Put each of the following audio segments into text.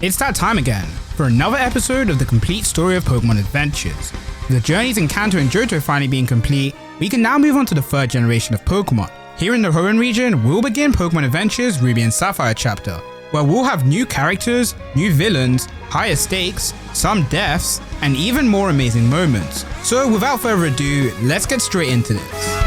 It's that time again for another episode of the complete story of Pokemon Adventures. With the journey's encounter in Johto finally being complete, we can now move on to the third generation of Pokemon. Here in the Hoenn region, we'll begin Pokemon Adventures Ruby and Sapphire chapter, where we'll have new characters, new villains, higher stakes, some deaths, and even more amazing moments. So without further ado, let's get straight into this.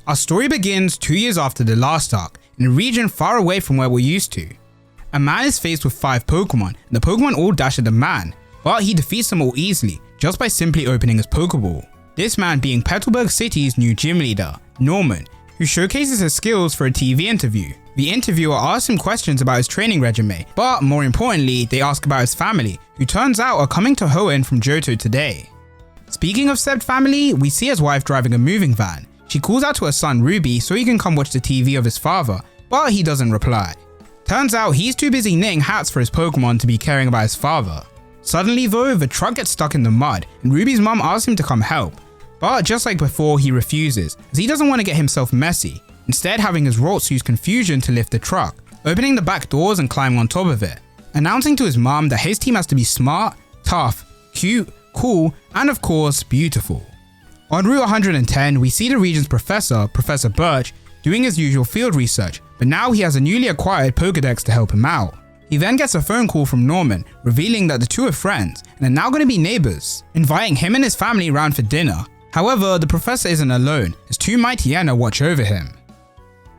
Our story begins 2 years after the last arc, in a region far away from where we're used to. A man is faced with 5 Pokemon, and the Pokemon all dash at the man, but he defeats them all easily, just by simply opening his Pokeball. This man being Petalburg City's new gym leader, Norman, who showcases his skills for a TV interview. The interviewer asks him questions about his training regimen, but more importantly, they ask about his family, who turns out are coming to Hoenn from Johto today. Speaking of said family, we see his wife driving a moving van. She calls out to her son Ruby so he can come watch the TV of his father, but he doesn't reply. Turns out he's too busy knitting hats for his Pokemon to be caring about his father. Suddenly though, the truck gets stuck in the mud and Ruby's mum asks him to come help, but just like before, he refuses as he doesn't want to get himself messy, instead having his Ralts use confusion to lift the truck, opening the back doors and climbing on top of it, announcing to his mum that his team has to be smart, tough, cute, cool, and of course beautiful. On Route 110, we see the region's professor, Professor Birch, doing his usual field research, but now he has a newly acquired Pokedex to help him out. He then gets a phone call from Norman, revealing that the two are friends and are now going to be neighbors, inviting him and his family round for dinner. However, the professor isn't alone, as 2 Mightyena watch over him.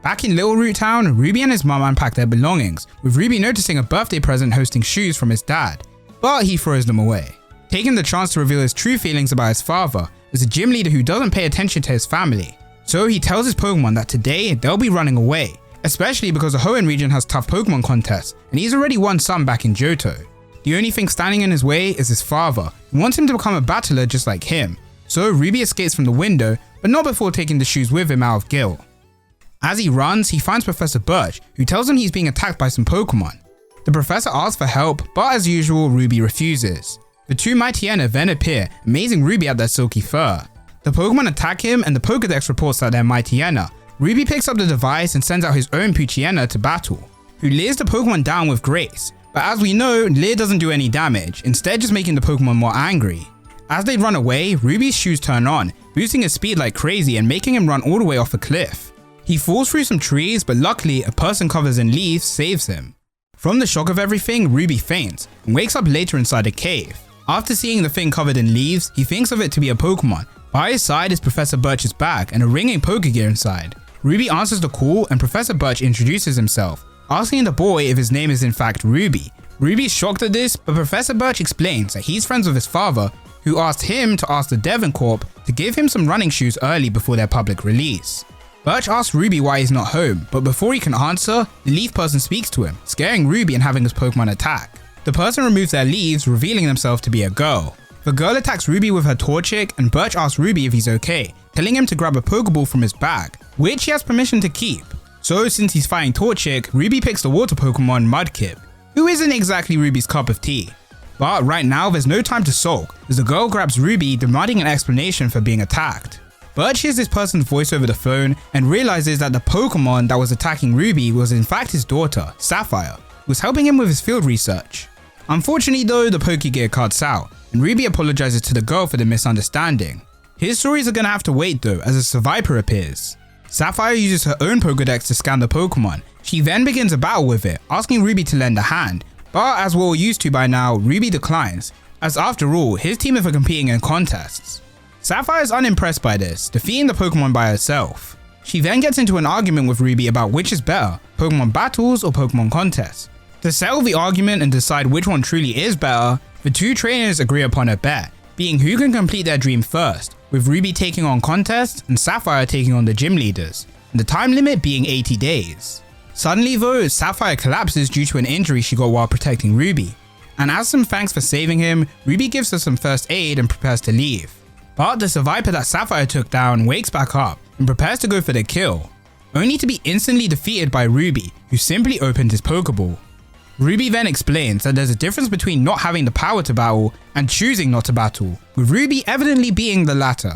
Back in Little Root Town, Ruby and his mum unpack their belongings, with Ruby noticing a birthday present hosting shoes from his dad, but he throws them away, taking the chance to reveal his true feelings about his father, as a gym leader who doesn't pay attention to his family. So he tells his Pokemon that today they'll be running away, especially because the Hoenn region has tough Pokemon contests and he's already won some back in Johto. The only thing standing in his way is his father, who wants him to become a battler just like him. So Ruby escapes from the window, but not before taking the shoes with him out of guilt. As he runs, he finds Professor Birch, who tells him he's being attacked by some Pokemon. The professor asks for help, but as usual, Ruby refuses. The 2 Mightyena then appear, amazing Ruby at their silky fur. The Pokemon attack him and the Pokedex reports that they're Mightyena. Ruby picks up the device and sends out his own Poochyena to battle, who leers the Pokemon down with grace. But as we know, Leer doesn't do any damage, instead just making the Pokemon more angry. As they run away, Ruby's shoes turn on, boosting his speed like crazy and making him run all the way off a cliff. He falls through some trees, but luckily a person covered in leaves saves him. From the shock of everything, Ruby faints and wakes up later inside a cave. After seeing the thing covered in leaves, he thinks of it to be a Pokemon. By his side is Professor Birch's bag and a ringing Pokegear inside. Ruby answers the call and Professor Birch introduces himself, asking the boy if his name is in fact Ruby. Ruby's shocked at this, but Professor Birch explains that he's friends with his father, who asked him to ask the Devon Corp to give him some running shoes early before their public release. Birch asks Ruby why he's not home, but before he can answer, the leaf person speaks to him, scaring Ruby and having his Pokemon attack. The person removes their leaves, revealing themselves to be a girl. The girl attacks Ruby with her Torchic and Birch asks Ruby if he's okay, telling him to grab a Pokeball from his bag, which he has permission to keep. So since he's fighting Torchic, Ruby picks the water Pokemon Mudkip, who isn't exactly Ruby's cup of tea. But right now there's no time to sulk, as the girl grabs Ruby, demanding an explanation for being attacked. Birch hears this person's voice over the phone and realizes that the Pokemon that was attacking Ruby was in fact his daughter, Sapphire, who was helping him with his field research. Unfortunately though, the Pokegear cuts out, and Ruby apologizes to the girl for the misunderstanding. His stories are gonna have to wait though, as a Survivor appears. Sapphire uses her own Pokedex to scan the Pokemon. She then begins a battle with it, asking Ruby to lend a hand, but as we're all used to by now, Ruby declines, as after all, his team are competing in contests. Sapphire is unimpressed by this, defeating the Pokemon by herself. She then gets into an argument with Ruby about which is better, Pokemon battles or Pokemon contests. To settle the argument and decide which one truly is better, the two trainers agree upon a bet, being who can complete their dream first, with Ruby taking on contests and Sapphire taking on the gym leaders, and the time limit being 80 days. Suddenly though, Sapphire collapses due to an injury she got while protecting Ruby, and as some thanks for saving him, Ruby gives her some first aid and prepares to leave. But the Survivor that Sapphire took down wakes back up and prepares to go for the kill, only to be instantly defeated by Ruby, who simply opened his Pokeball. Ruby then explains that there's a difference between not having the power to battle and choosing not to battle, with Ruby evidently being the latter.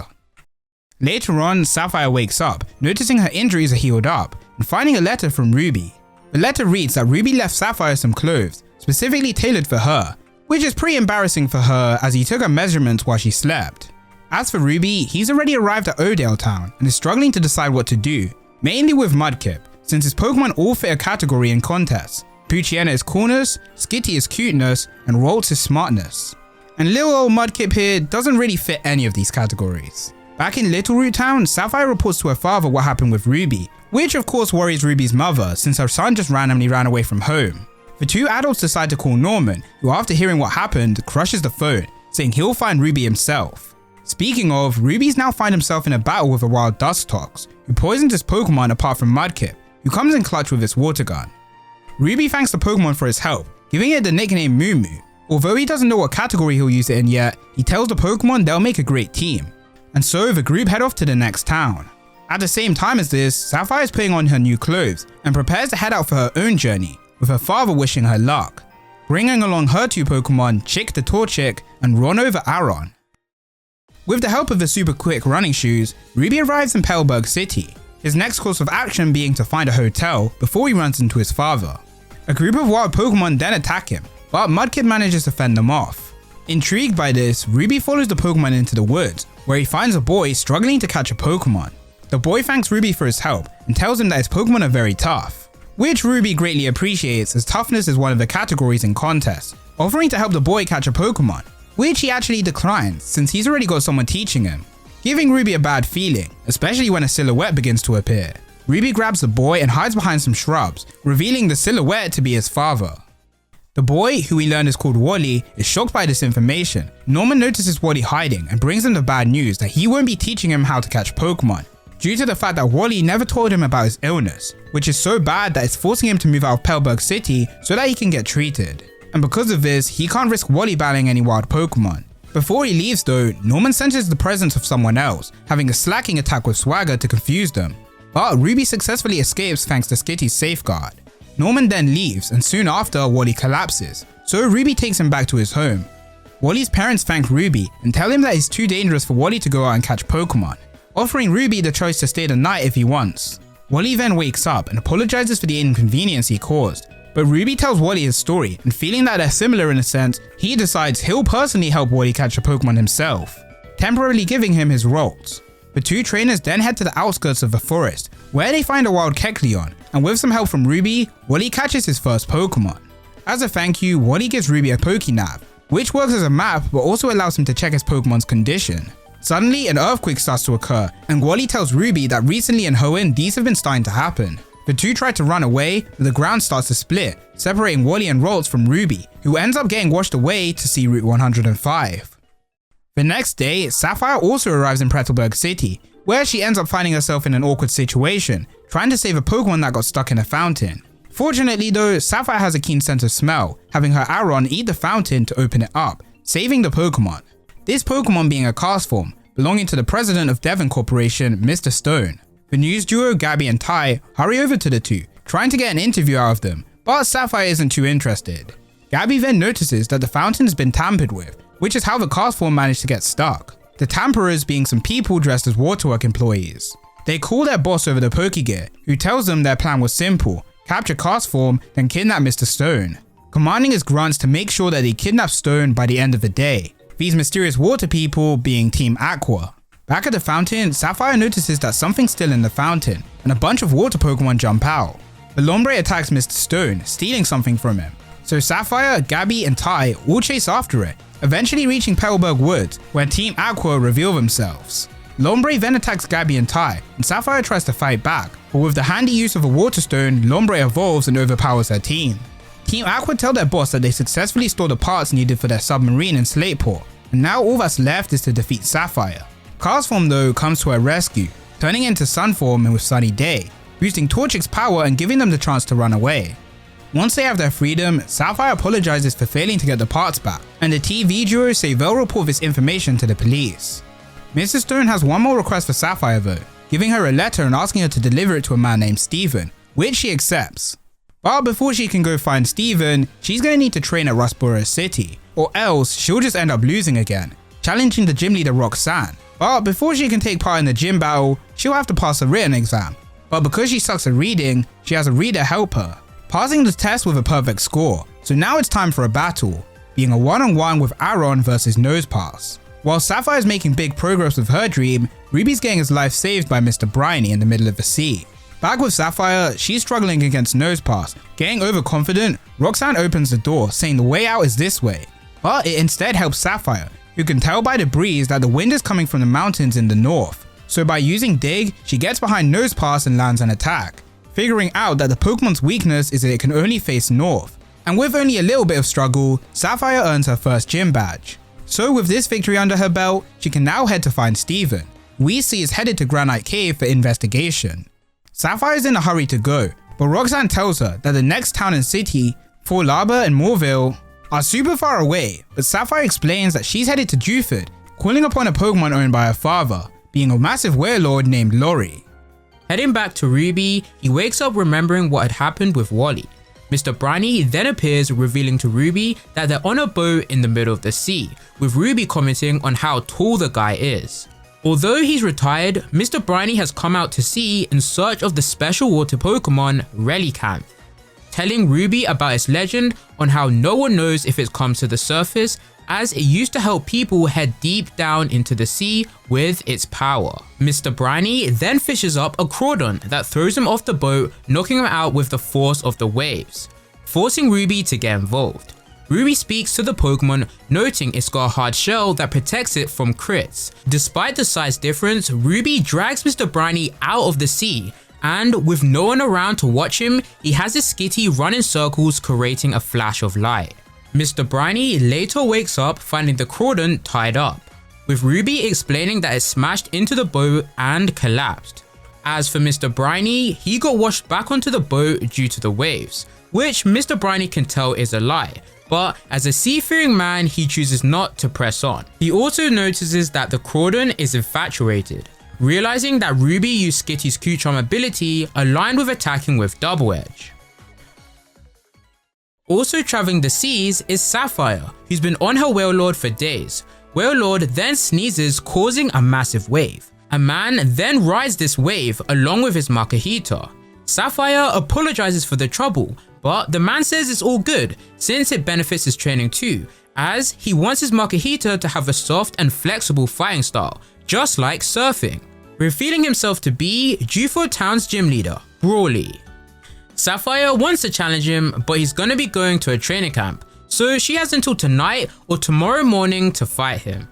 Later on, Sapphire wakes up, noticing her injuries are healed up, and finding a letter from Ruby. The letter reads that Ruby left Sapphire some clothes, specifically tailored for her, which is pretty embarrassing for her as he took her measurements while she slept. As for Ruby, he's already arrived at Oakdale Town and is struggling to decide what to do, mainly with Mudkip, since his Pokemon all fit a category in contests. Poochyena is coolness, Skitty is cuteness, and Ralts is smartness. And little old Mudkip here doesn't really fit any of these categories. Back in Little Root Town, Sapphire reports to her father what happened with Ruby, which of course worries Ruby's mother since her son just randomly ran away from home. The two adults decide to call Norman, who after hearing what happened, crushes the phone, saying he'll find Ruby himself. Speaking of, Ruby's now find himself in a battle with a wild Dustox, who poisons his Pokemon apart from Mudkip, who comes in clutch with his water gun. Ruby thanks the Pokemon for his help, giving it the nickname Moo Moo. Although he doesn't know what category he'll use it in yet, he tells the Pokemon they'll make a great team. And so the group head off to the next town. At the same time as this, Sapphire is putting on her new clothes and prepares to head out for her own journey, with her father wishing her luck, bringing along her two Pokemon, Chick the Torchic and Rono the Aron. With the help of the super quick running shoes, Ruby arrives in Pelburg City, his next course of action being to find a hotel before he runs into his father. A group of wild Pokemon then attack him, but Mudkip manages to fend them off. Intrigued by this, Ruby follows the Pokemon into the woods, where he finds a boy struggling to catch a Pokemon. The boy thanks Ruby for his help and tells him that his Pokemon are very tough, which Ruby greatly appreciates as toughness is one of the categories in contests, offering to help the boy catch a Pokemon, which he actually declines since he's already got someone teaching him, giving Ruby a bad feeling, especially when a silhouette begins to appear. Ruby grabs the boy and hides behind some shrubs, revealing the silhouette to be his father. The boy, who we learn is called Wally, is shocked by this information. Norman notices Wally hiding and brings him the bad news that he won't be teaching him how to catch Pokemon, due to the fact that Wally never told him about his illness, which is so bad that it's forcing him to move out of Pelburg City so that he can get treated. And because of this, he can't risk Wally battling any wild Pokemon. Before he leaves though, Norman senses the presence of someone else, having a slacking attack with Swagger to confuse them. But Ruby successfully escapes thanks to Skitty's safeguard. Norman then leaves and soon after Wally collapses, so Ruby takes him back to his home. Wally's parents thank Ruby and tell him that it's too dangerous for Wally to go out and catch Pokemon, offering Ruby the choice to stay the night if he wants. Wally then wakes up and apologizes for the inconvenience he caused, but Ruby tells Wally his story and feeling that they're similar in a sense, he decides he'll personally help Wally catch a Pokemon himself, temporarily giving him his Ralts. The two trainers then head to the outskirts of the forest, where they find a wild Kecleon, and with some help from Ruby, Wally catches his first Pokemon. As a thank you, Wally gives Ruby a Pokénav, which works as a map but also allows him to check his Pokemon's condition. Suddenly, an earthquake starts to occur, and Wally tells Ruby that recently in Hoenn these have been starting to happen. The two try to run away, but the ground starts to split, separating Wally and Ralts from Ruby, who ends up getting washed away to Sea Route 105. The next day, Sapphire also arrives in Pretzelberg City, where she ends up finding herself in an awkward situation, trying to save a Pokemon that got stuck in a fountain. Fortunately though, Sapphire has a keen sense of smell, having her Aron eat the fountain to open it up, saving the Pokemon. This Pokemon being a cast form, belonging to the president of Devon Corporation, Mr. Stone. The news duo Gabby and Ty hurry over to the two, trying to get an interview out of them, but Sapphire isn't too interested. Gabby then notices that the fountain has been tampered with, which is how the cast form managed to get stuck. The tamperers being some people dressed as waterwork employees. They call their boss over the Pokegear, who tells them their plan was simple: capture cast form, then kidnap Mr. Stone, commanding his grunts to make sure that they kidnap Stone by the end of the day. These mysterious water people being Team Aqua. Back at the fountain, Sapphire notices that something's still in the fountain, and a bunch of water Pokemon jump out. The Lombre attacks Mr. Stone, stealing something from him. So Sapphire, Gabby, and Ty all chase after it, eventually reaching Petalburg Woods, where Team Aqua reveal themselves. Lombre then attacks Gabby and Ty, and Sapphire tries to fight back, but with the handy use of a water stone, Lombre evolves and overpowers her team. Team Aqua tell their boss that they successfully stole the parts needed for their submarine in Slateport, and now all that's left is to defeat Sapphire. Cast form though comes to her rescue, turning into sun form and with Sunny Day, boosting Torchic's power and giving them the chance to run away. Once they have their freedom, Sapphire apologizes for failing to get the parts back, and the TV duo say they'll report this information to the police. Mrs. Stone has one more request for Sapphire though, giving her a letter and asking her to deliver it to a man named Steven, which she accepts. But before she can go find Steven, she's going to need to train at Rustboro City, or else she'll just end up losing again, challenging the gym leader Roxanne. But before she can take part in the gym battle, she'll have to pass a written exam. But because she sucks at reading, she has a reader help her, passing the test with a perfect score. So now it's time for a battle, being a one-on-one with Aaron versus Nosepass. While Sapphire's making big progress with her dream, Ruby's getting his life saved by Mr. Briny in the middle of the sea. Back with Sapphire, she's struggling against Nosepass. Getting overconfident, Roxanne opens the door, saying the way out is this way. But it instead helps Sapphire, who can tell by the breeze that the wind is coming from the mountains in the north. So by using Dig, she gets behind Nosepass and lands an attack, figuring out that the Pokemon's weakness is that it can only face north. And with only a little bit of struggle, Sapphire earns her first gym badge. So with this victory under her belt, she can now head to find Steven. We see is headed to Granite Cave for investigation. Sapphire is in a hurry to go, but Roxanne tells her that the next town and city, Fort Laba and Mauville, are super far away, but Sapphire explains that she's headed to Juford, calling upon a Pokemon owned by her father, being a massive warlord named Lori. Heading back to Ruby, he wakes up remembering what had happened with Wally. Mr. Briny then appears, revealing to Ruby that they're on a boat in the middle of the sea, with Ruby commenting on how tall the guy is. Although he's retired, Mr. Briny has come out to sea in search of the special water Pokemon Relicanth, telling Ruby about its legend on how no one knows if it comes to the surface, as it used to help people head deep down into the sea with its power. Mr. Briny then fishes up a Groudon that throws him off the boat, knocking him out with the force of the waves, forcing Ruby to get involved. Ruby speaks to the Pokemon, noting it's got a hard shell that protects it from crits. Despite the size difference, Ruby drags Mr. Briny out of the sea, and with no one around to watch him, he has his Skitty run in circles, creating a flash of light. Mr. Briny later wakes up finding the Groudon tied up, with Ruby explaining that it smashed into the boat and collapsed. As for Mr. Briny, he got washed back onto the boat due to the waves, which Mr. Briny can tell is a lie, but as a seafaring man, he chooses not to press on. He also notices that the Groudon is infatuated, realizing that Ruby used Skitty's Q-Charm ability aligned with attacking with Double Edge. Also traveling the seas is Sapphire, who's been on her Wailord for days. Wailord then sneezes, causing a massive wave. A man then rides this wave along with his Makuhita. Sapphire apologizes for the trouble, but the man says it's all good since it benefits his training too, as he wants his Makuhita to have a soft and flexible fighting style, just like surfing. Revealing himself to be Juford Town's gym leader, Brawly. Sapphire wants to challenge him, but he's gonna be going to a training camp, so she has until tonight or tomorrow morning to fight him.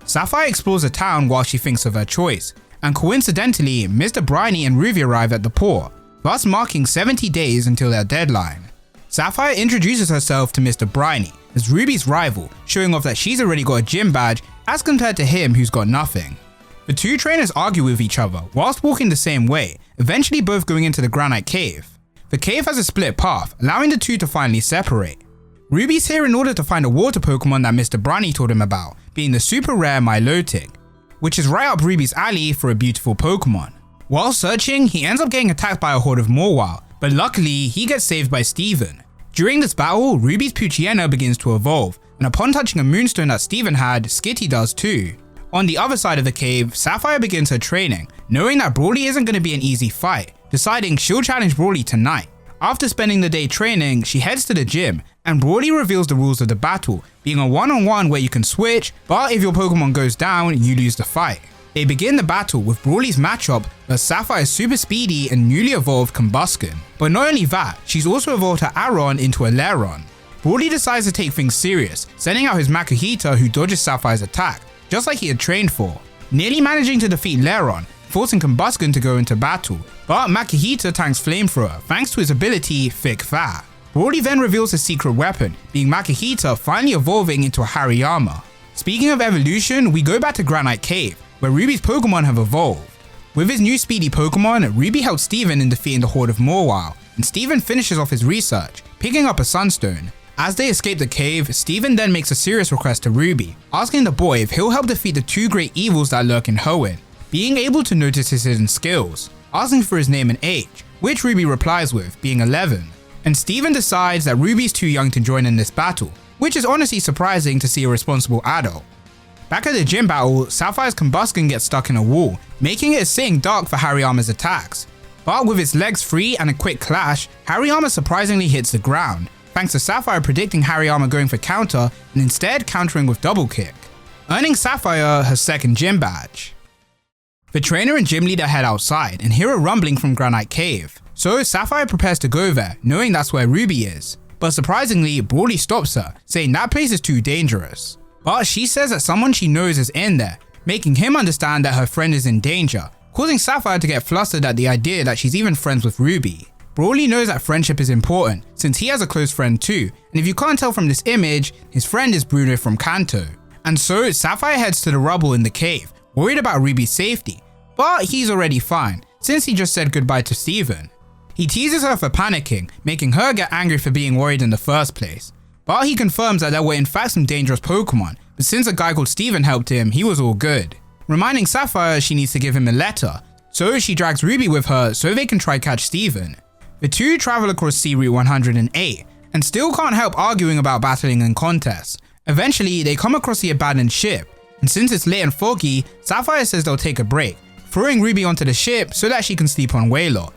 Sapphire explores the town while she thinks of her choice, and coincidentally, Mr. Briny and Ruby arrive at the port, thus marking 70 days until their deadline. Sapphire introduces herself to Mr. Briny as Ruby's rival, showing off that she's already got a gym badge as compared to him who's got nothing. The two trainers argue with each other whilst walking the same way, eventually both going into the Granite Cave. The cave has a split path, allowing the two to finally separate. Ruby's here in order to find a water Pokemon that Mr. Briny told him about, being the super rare Milotic, which is right up Ruby's alley for a beautiful Pokemon. While searching, he ends up getting attacked by a horde of Mawile, but luckily he gets saved by Steven. During this battle, Ruby's Poochyena begins to evolve, and upon touching a Moonstone that Steven had, Skitty does too. On the other side of the cave, Sapphire begins her training, knowing that Brawly isn't going to be an easy fight, deciding she'll challenge Brawly tonight. After spending the day training, she heads to the gym, and Brawly reveals the rules of the battle, being a one-on-one where you can switch, but if your Pokemon goes down, you lose the fight. They begin the battle with Brawly's matchup versus Sapphire's super speedy and newly evolved Combusken. But not only that, she's also evolved her Aron into a Lairon. Brawly decides to take things serious, sending out his Makuhita who dodges Sapphire's attack, just like he had trained for, nearly managing to defeat Lairon, forcing Combusken to go into battle, but Makuhita tanks Flamethrower thanks to his ability Thick Fat. Brawly then reveals his secret weapon, being Makuhita finally evolving into a Hariyama. Speaking of evolution, we go back to Granite Cave, where Ruby's Pokemon have evolved. With his new speedy Pokemon, Ruby helped Steven in defeating the horde of Mauville, and Steven finishes off his research, picking up a Sunstone. As they escape the cave, Steven then makes a serious request to Ruby, asking the boy if he'll help defeat the two great evils that lurk in Hoenn, being able to notice his hidden skills, asking for his name and age, which Ruby replies with, being 11. And Steven decides that Ruby's too young to join in this battle, which is honestly surprising to see a responsible adult. Back at the gym battle, Sapphire's Combusken gets stuck in a wall, making it a sitting duck for Hariyama's attacks. But with its legs free and a quick clash, Hariyama surprisingly hits the ground, thanks to Sapphire predicting Hariyama going for counter and instead countering with double kick, earning Sapphire her second gym badge. The trainer and gym leader head outside and hear a rumbling from Granite Cave, so Sapphire prepares to go there, knowing that's where Ruby is. But surprisingly, Brawly stops her, saying that place is too dangerous. But she says that someone she knows is in there, making him understand that her friend is in danger, causing Sapphire to get flustered at the idea that she's even friends with Ruby. Brawly knows that friendship is important, since he has a close friend too, and if you can't tell from this image, his friend is Bruno from Kanto. And so Sapphire heads to the rubble in the cave, worried about Ruby's safety, but he's already fine, since he just said goodbye to Steven. He teases her for panicking, making her get angry for being worried in the first place. But he confirms that there were in fact some dangerous Pokemon, but since a guy called Steven helped him, he was all good. Reminding Sapphire she needs to give him a letter, so she drags Ruby with her so they can try catch Steven. The two travel across Sea Route 108, and still can't help arguing about battling and contests. Eventually, they come across the abandoned ship, and since it's late and foggy, Sapphire says they'll take a break, throwing Ruby onto the ship so that she can sleep on Waylord.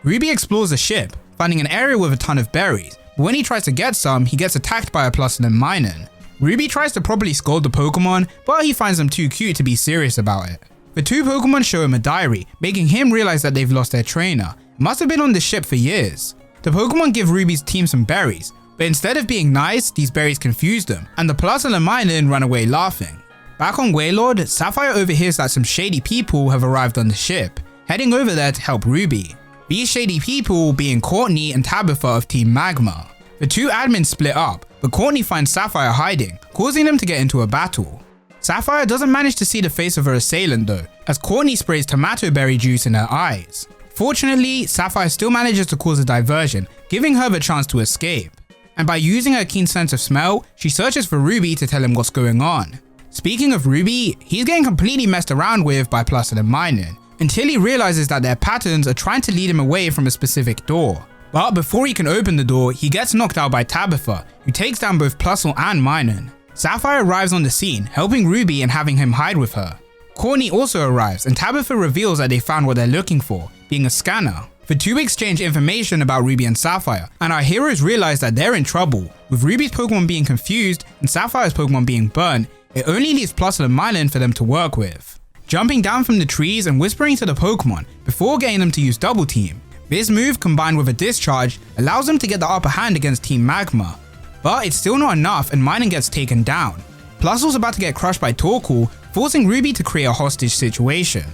Ruby explores the ship, finding an area with a ton of berries, but when he tries to get some, he gets attacked by a Plusle and Minun. Ruby tries to properly scold the Pokemon, but he finds them too cute to be serious about it. The two Pokemon show him a diary, making him realize that they've lost their trainer. Must have been on the ship for years. The Pokemon give Ruby's team some berries, but instead of being nice, these berries confuse them, and the Plusle and Minun run away laughing. Back on Waylord, Sapphire overhears that some shady people have arrived on the ship, heading over there to help Ruby. These shady people being Courtney and Tabitha of Team Magma. The two admins split up, but Courtney finds Sapphire hiding, causing them to get into a battle. Sapphire doesn't manage to see the face of her assailant though, as Courtney sprays tomato berry juice in her eyes. Fortunately, Sapphire still manages to cause a diversion, giving her the chance to escape. And by using her keen sense of smell, she searches for Ruby to tell him what's going on. Speaking of Ruby, he's getting completely messed around with by Plusle and Minun, until he realizes that their patterns are trying to lead him away from a specific door. But before he can open the door, he gets knocked out by Tabitha, who takes down both Plusle and Minun. Sapphire arrives on the scene, helping Ruby and having him hide with her. Courtney also arrives, and Tabitha reveals that they found what they're looking for, being a scanner. The two exchange information about Ruby and Sapphire, and our heroes realize that they're in trouble. With Ruby's Pokemon being confused and Sapphire's Pokemon being burnt, it only leaves Plusle and Minun for them to work with. Jumping down from the trees and whispering to the Pokemon before getting them to use Double Team. This move, combined with a discharge, allows them to get the upper hand against Team Magma. But it's still not enough and Minun gets taken down. Plusle's about to get crushed by Torkoal, forcing Ruby to create a hostage situation.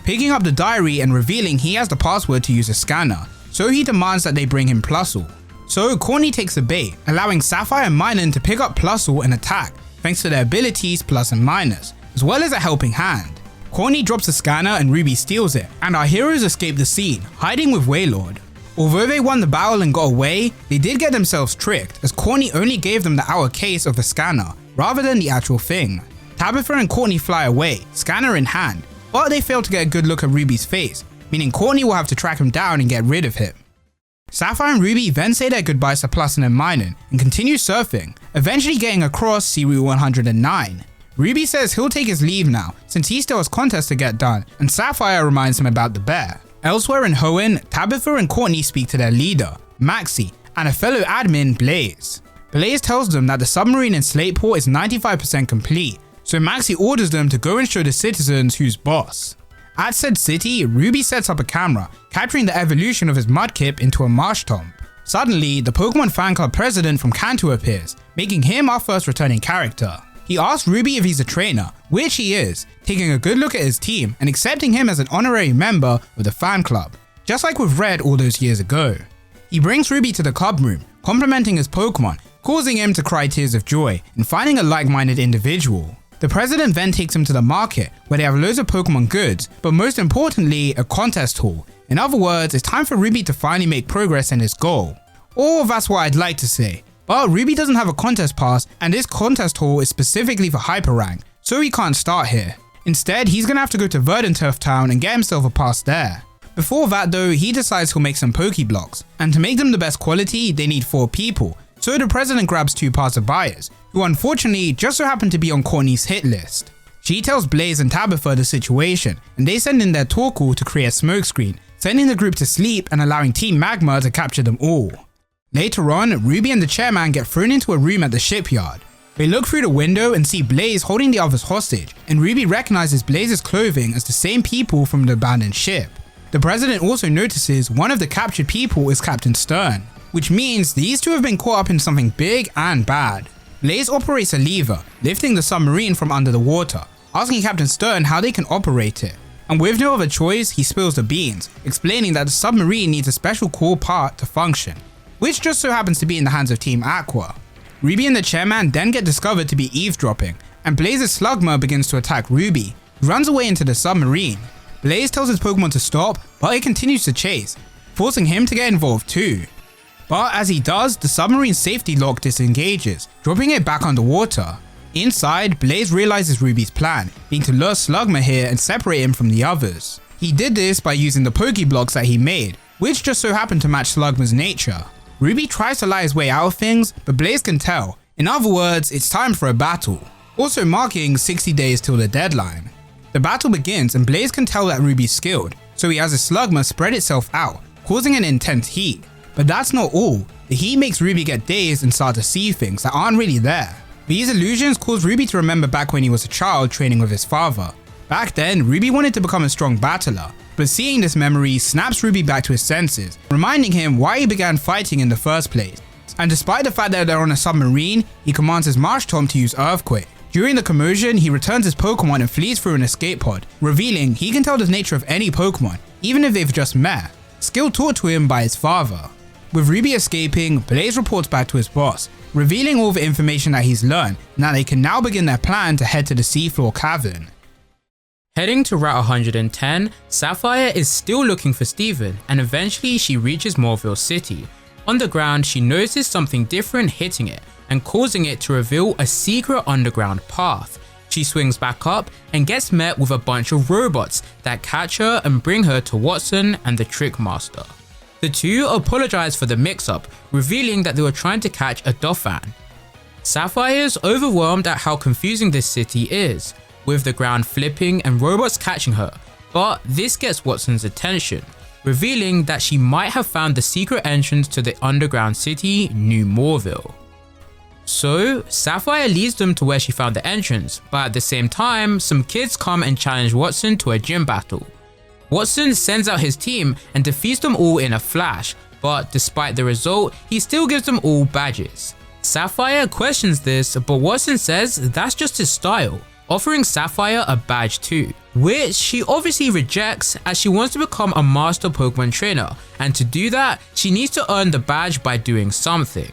Picking up the diary and revealing he has the password to use a scanner, so he demands that they bring him Plusle. So Courtney takes the bait, allowing Sapphire and Minun to pick up Plusle and attack, thanks to their abilities plus and minus, as well as a helping hand. Courtney drops the scanner and Ruby steals it, and our heroes escape the scene, hiding with Waylord. Although they won the battle and got away, they did get themselves tricked, as Courtney only gave them the outer case of the scanner, rather than the actual thing. Tabitha and Courtney fly away, scanner in hand, but they fail to get a good look at Ruby's face, meaning Courtney will have to track him down and get rid of him. Sapphire and Ruby then say their goodbyes to Plusle and Minun and continue surfing, eventually getting across Sea Route 109. Ruby says he'll take his leave now, since he still has contests to get done, and Sapphire reminds him about the bear. Elsewhere in Hoenn, Tabitha and Courtney speak to their leader, Maxie, and a fellow admin, Blaze. Blaze tells them that the submarine in Slateport is 95% complete, so Maxie orders them to go and show the citizens who's boss. At said city, Ruby sets up a camera, capturing the evolution of his Mudkip into a Marshtomp. Suddenly, the Pokemon fan club president from Kanto appears, making him our first returning character. He asks Ruby if he's a trainer, which he is, taking a good look at his team and accepting him as an honorary member of the fan club, just like with Red all those years ago. He brings Ruby to the club room, complimenting his Pokemon, causing him to cry tears of joy and finding a like-minded individual. The president then takes him to the market where they have loads of Pokemon goods, but most importantly, a contest hall. In other words, it's time for Ruby to finally make progress in his goal. Or that's what I'd like to say. But Ruby doesn't have a contest pass, and this contest hall is specifically for hyper rank, so he can't start here. Instead, he's gonna have to go to Verdanturf Town and get himself a pass there. Before that though, he decides he'll make some Pokeblocks, and to make them the best quality, they need 4 people. So the president grabs 2 passerbyers, who unfortunately just so happen to be on Courtney's hit list. She tells Blaze and Tabitha the situation, and they send in their Torkoal to create a smokescreen, sending the group to sleep and allowing Team Magma to capture them all. Later on, Ruby and the chairman get thrown into a room at the shipyard. They look through the window and see Blaze holding the others hostage, and Ruby recognizes Blaze's clothing as the same people from the abandoned ship. The president also notices one of the captured people is Captain Stern, which means these two have been caught up in something big and bad. Blaze operates a lever, lifting the submarine from under the water, asking Captain Stern how they can operate it. And with no other choice, he spills the beans, explaining that the submarine needs a special core part to function, which just so happens to be in the hands of Team Aqua. Ruby and the chairman then get discovered to be eavesdropping, and Blaze's Slugma begins to attack Ruby, who runs away into the submarine. Blaze tells his Pokemon to stop, but it continues to chase, forcing him to get involved too. But as he does, the submarine's safety lock disengages, dropping it back underwater. Inside, Blaze realizes Ruby's plan, being to lure Slugma here and separate him from the others. He did this by using the Pokeblocks that he made, which just so happened to match Slugma's nature. Ruby tries to lie his way out of things, but Blaze can tell. In other words, it's time for a battle, also marking 60 days till the deadline. The battle begins and Blaze can tell that Ruby's skilled, so he has his Slugma spread itself out, causing an intense heat. But that's not all. The heat makes Ruby get dazed and start to see things that aren't really there. These illusions cause Ruby to remember back when he was a child training with his father. Back then, Ruby wanted to become a strong battler, but seeing this memory snaps Ruby back to his senses, reminding him why he began fighting in the first place. And despite the fact that they're on a submarine, he commands his Marshtomp to use Earthquake. During the commotion, he returns his Pokemon and flees through an escape pod, revealing he can tell the nature of any Pokemon, even if they've just met, skill taught to him by his father. With Ruby escaping, Blaze reports back to his boss, revealing all the information that he's learned, and that they can now begin their plan to head to the seafloor cavern. Heading to Route 110, Sapphire is still looking for Steven, and eventually she reaches Mauville City. On the ground, she notices something different hitting it, and causing it to reveal a secret underground path. She swings back up and gets met with a bunch of robots that catch her and bring her to Watson and the Trickmaster. The two apologize for the mix-up, revealing that they were trying to catch a Dauphin. Sapphire is overwhelmed at how confusing this city is, with the ground flipping and robots catching her, but this gets Watson's attention, revealing that she might have found the secret entrance to the underground city, New Mauville. So, Sapphire leads them to where she found the entrance, but at the same time, some kids come and challenge Watson to a gym battle. Watson sends out his team and defeats them all in a flash, but despite the result, he still gives them all badges. Sapphire questions this, but Watson says that's just his style, offering Sapphire a badge too, which she obviously rejects as she wants to become a master Pokemon trainer, and to do that, she needs to earn the badge by doing something.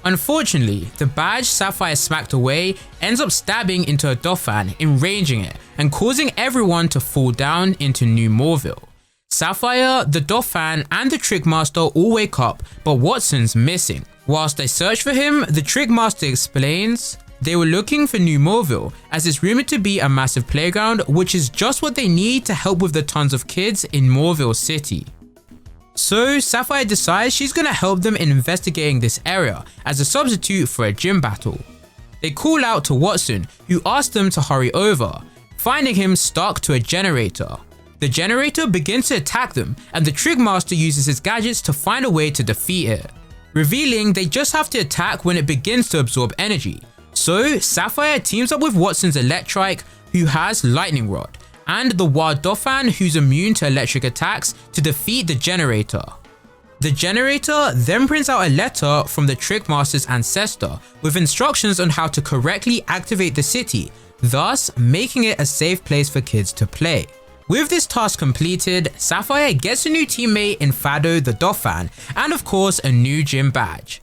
Unfortunately, the badge Sapphire smacked away ends up stabbing into a Dauphin, enraging it, and causing everyone to fall down into New Mauville. Sapphire, the Dauphin, and the Trickmaster all wake up, but Watson's missing. Whilst they search for him, the Trickmaster explains they were looking for New Mauville, as it's rumored to be a massive playground, which is just what they need to help with the tons of kids in Mauville City. So Sapphire decides she's gonna help them in investigating this area as a substitute for a gym battle. They call out to Watson, who asks them to hurry over, finding him stuck to a generator. The generator begins to attack them, and the Trickmaster uses his gadgets to find a way to defeat it, revealing they just have to attack when it begins to absorb energy. So Sapphire teams up with Watson's Electrike, who has Lightning Rod, and the Wild Dauphin, who's immune to electric attacks, to defeat the generator. The generator then prints out a letter from the Trickmaster's ancestor with instructions on how to correctly activate the city, thus making it a safe place for kids to play. With this task completed, Sapphire gets a new teammate in Fado the Dauphin, and of course a new gym badge.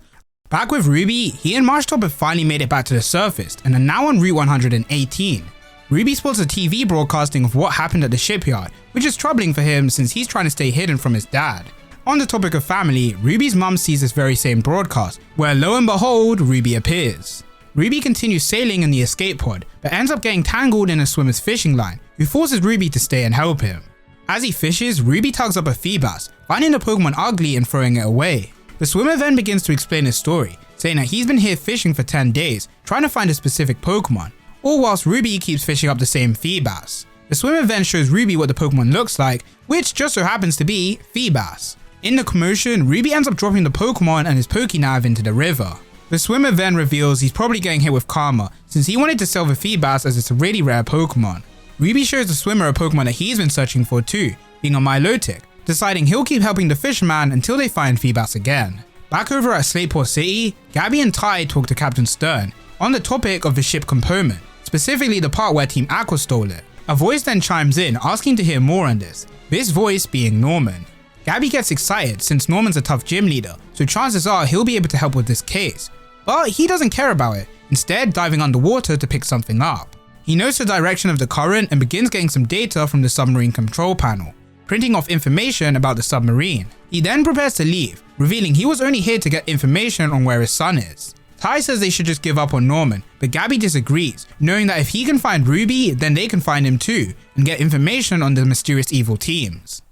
Back with Ruby, he and Marshtomp have finally made it back to the surface and are now on Route 118. Ruby spots a TV broadcasting of what happened at the shipyard, which is troubling for him since he's trying to stay hidden from his dad. On the topic of family, Ruby's mum sees this very same broadcast, where lo and behold, Ruby appears. Ruby continues sailing in the escape pod, but ends up getting tangled in a swimmer's fishing line, who forces Ruby to stay and help him. As he fishes, Ruby tugs up a Feebas, finding the Pokemon ugly and throwing it away. The swimmer then begins to explain his story, saying that he's been here fishing for 10 days, trying to find a specific Pokemon, all whilst Ruby keeps fishing up the same Feebas. The swimmer then shows Ruby what the Pokemon looks like, which just so happens to be Feebas. In the commotion, Ruby ends up dropping the Pokemon and his Pokénav into the river. The swimmer then reveals he's probably getting hit with karma, since he wanted to sell the Feebas as it's a really rare Pokemon. Ruby shows the swimmer a Pokemon that he's been searching for too, being a Milotic, deciding he'll keep helping the fisherman until they find Feebas again. Back over at Slateport City, Gabby and Ty talk to Captain Stern on the topic of the ship component, specifically the part where Team Aqua stole it. A voice then chimes in asking to hear more on this voice being Norman. Gabby gets excited since Norman's a tough gym leader, so chances are he'll be able to help with this case. But he doesn't care about it, instead diving underwater to pick something up. He knows the direction of the current and begins getting some data from the submarine control panel, printing off information about the submarine. He then prepares to leave, revealing he was only here to get information on where his son is. Ty says they should just give up on Norman, but Gabby disagrees, knowing that if he can find Ruby, then they can find him too, and get information on the mysterious evil teams.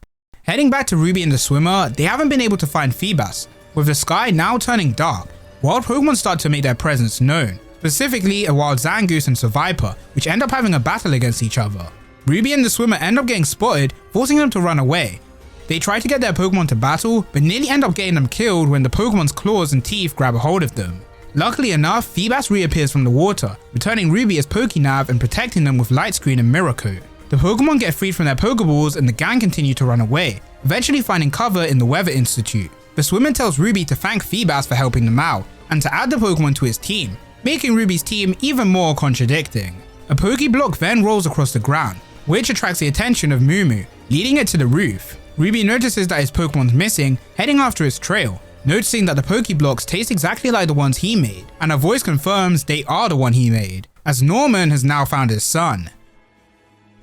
Heading back to Ruby and the swimmer, they haven't been able to find Feebas, with the sky now turning dark. Wild Pokemon start to make their presence known, specifically a wild Zangoose and Seviper, which end up having a battle against each other. Ruby and the swimmer end up getting spotted, forcing them to run away. They try to get their Pokemon to battle, but nearly end up getting them killed when the Pokemon's claws and teeth grab a hold of them. Luckily enough, Feebas reappears from the water, returning Ruby as Pokénav and protecting them with Light Screen and Mirror Coat. The Pokemon get freed from their Pokeballs and the gang continue to run away, eventually finding cover in the Weather Institute. The swimmer tells Ruby to thank Feebas for helping them out, and to add the Pokemon to his team, making Ruby's team even more contradicting. A Pokeblock then rolls across the ground, which attracts the attention of Moo, leading it to the roof. Ruby notices that his Pokemon's missing, heading after his trail, noticing that the Pokeblocks taste exactly like the ones he made, and a voice confirms they are the one he made, as Norman has now found his son.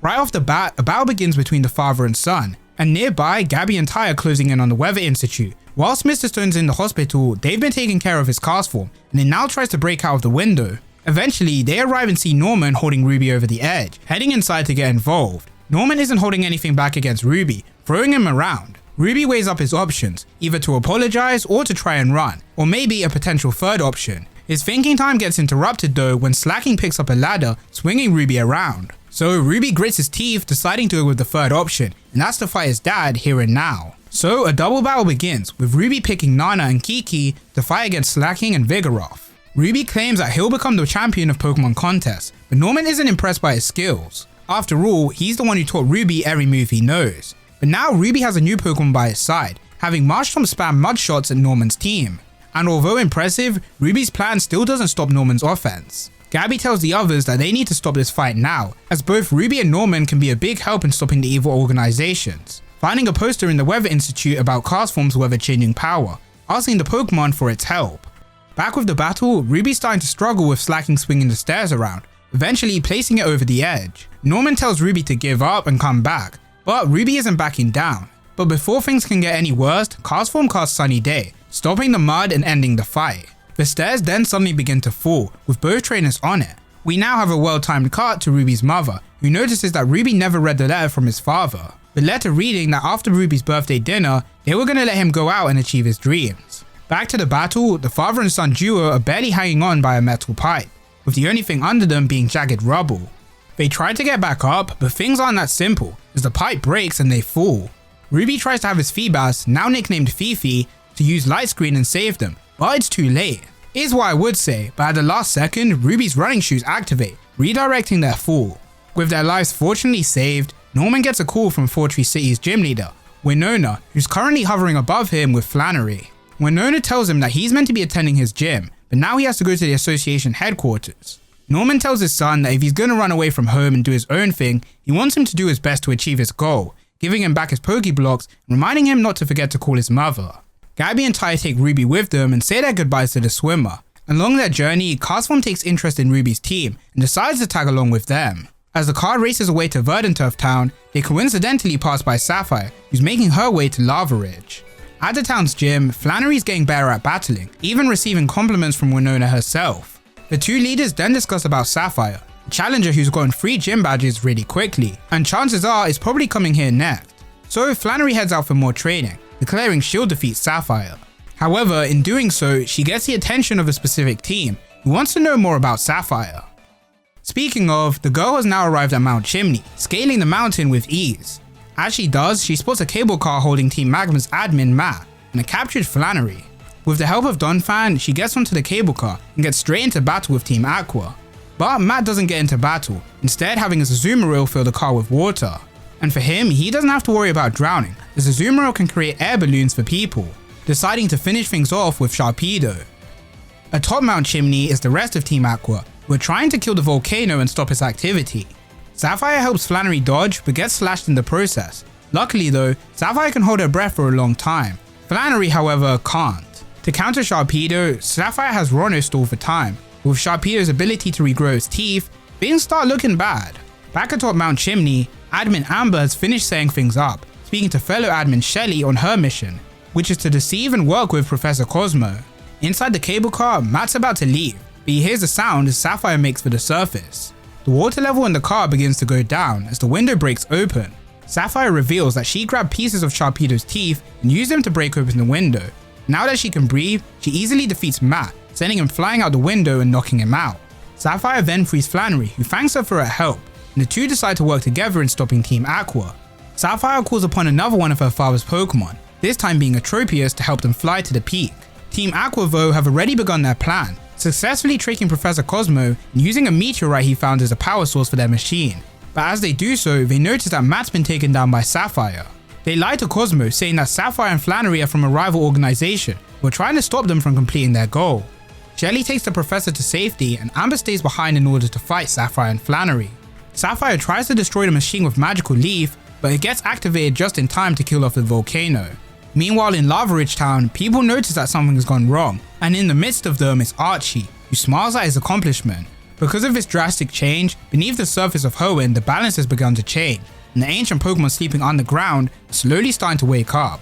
Right off the bat, a battle begins between the father and son, and nearby, Gabby and Ty are closing in on the Weather Institute. Whilst Mr. Stone's in the hospital, they've been taking care of his cast form, and he now tries to break out of the window. Eventually, they arrive and see Norman holding Ruby over the edge, heading inside to get involved. Norman isn't holding anything back against Ruby, throwing him around. Ruby weighs up his options, either to apologize or to try and run, or maybe a potential third option. His thinking time gets interrupted though when Slacking picks up a ladder, swinging Ruby around. So Ruby grits his teeth, deciding to go with the third option, and that's to fight his dad here and now. So a double battle begins, with Ruby picking Nana and Kiki to fight against Slacking and Vigoroth. Ruby claims that he'll become the champion of Pokemon contests, but Norman isn't impressed by his skills. After all, he's the one who taught Ruby every move he knows. But now Ruby has a new Pokemon by his side, having Marshtomp spam mud shots at Norman's team. And although impressive, Ruby's plan still doesn't stop Norman's offense. Gabby tells the others that they need to stop this fight now, as both Ruby and Norman can be a big help in stopping the evil organizations. Finding a poster in the Weather Institute about cast form's weather-changing power, asking the Pokemon for its help. Back with the battle, Ruby's starting to struggle with Slacking swinging the stairs around, eventually placing it over the edge. Norman tells Ruby to give up and come back, but Ruby isn't backing down. But before things can get any worse, Castform casts Sunny Day, stopping the mud and ending the fight. The stairs then suddenly begin to fall, with both trainers on it. We now have a well-timed cut to Ruby's mother, who notices that Ruby never read the letter from his father. The letter reading that after Ruby's birthday dinner, they were going to let him go out and achieve his dreams. Back to the battle, the father and son duo are barely hanging on by a metal pipe, with the only thing under them being jagged rubble. They try to get back up, but things aren't that simple, as the pipe breaks and they fall. Ruby tries to have his Feebas, now nicknamed Fifi, to use Light Screen and save them, but it's too late. Is what I would say, but at the last second, Ruby's running shoes activate, redirecting their fall. With their lives fortunately saved, Norman gets a call from Fortree City's gym leader, Winona, who's currently hovering above him with Flannery. Winona tells him that he's meant to be attending his gym, but now he has to go to the association headquarters. Norman tells his son that if he's going to run away from home and do his own thing, he wants him to do his best to achieve his goal, giving him back his Pokeblocks and reminding him not to forget to call his mother. Gabby and Ty take Ruby with them and say their goodbyes to the swimmer. Along their journey, Castform takes interest in Ruby's team and decides to tag along with them. As the car races away to Verdanturf Town, they coincidentally pass by Sapphire, who's making her way to Lava Ridge. At the town's gym, Flannery's getting better at battling, even receiving compliments from Winona herself. The two leaders then discuss about Sapphire, a challenger who's gotten 3 gym badges really quickly, and chances are is probably coming here next. So Flannery heads out for more training, declaring she'll defeat Sapphire. However, in doing so, she gets the attention of a specific team who wants to know more about Sapphire. Speaking of, the girl has now arrived at Mount Chimney, scaling the mountain with ease. As she does, she spots a cable car holding Team Magma's admin Matt and a captured Flannery. With the help of Donphan, she gets onto the cable car and gets straight into battle with Team Aqua. But Matt doesn't get into battle, instead having his Azumarill fill the car with water. And for him, he doesn't have to worry about drowning, as Azumarill can create air balloons for people, deciding to finish things off with Sharpedo. Atop Mount Chimney is the rest of Team Aqua, who are trying to kill the volcano and stop its activity. Sapphire helps Flannery dodge, but gets slashed in the process. Luckily though, Sapphire can hold her breath for a long time. Flannery, however, can't. To counter Sharpedo, Sapphire has Rono stall for time, but with Sharpedo's ability to regrow its teeth, things start looking bad. Back atop Mount Chimney, Admin Amber has finished setting things up, speaking to fellow admin Shelly on her mission, which is to deceive and work with Professor Cosmo. Inside the cable car, Matt's about to leave, but he hears a sound as Sapphire makes for the surface. The water level in the car begins to go down as the window breaks open. Sapphire reveals that she grabbed pieces of Sharpedo's teeth and used them to break open the window. Now that she can breathe, she easily defeats Matt, sending him flying out the window and knocking him out. Sapphire then frees Flannery, who thanks her for her help, and the two decide to work together in stopping Team Aqua. Sapphire calls upon another one of her father's Pokemon, this time being Atropius, to help them fly to the peak. Team Aqua though have already begun their plan, successfully tricking Professor Cosmo and using a meteorite he found as a power source for their machine. But as they do so, they notice that Matt's been taken down by Sapphire. They lie to Cosmo, saying that Sapphire and Flannery are from a rival organization who are trying to stop them from completing their goal. Shelly takes the professor to safety and Amber stays behind in order to fight Sapphire and Flannery. Sapphire tries to destroy the machine with Magical Leaf, but it gets activated just in time to kill off the volcano. Meanwhile in Lava Ridge Town, people notice that something has gone wrong, and in the midst of them is Archie, who smiles at his accomplishment. Because of this drastic change, beneath the surface of Hoenn the balance has begun to change, and the ancient Pokemon sleeping underground are slowly starting to wake up.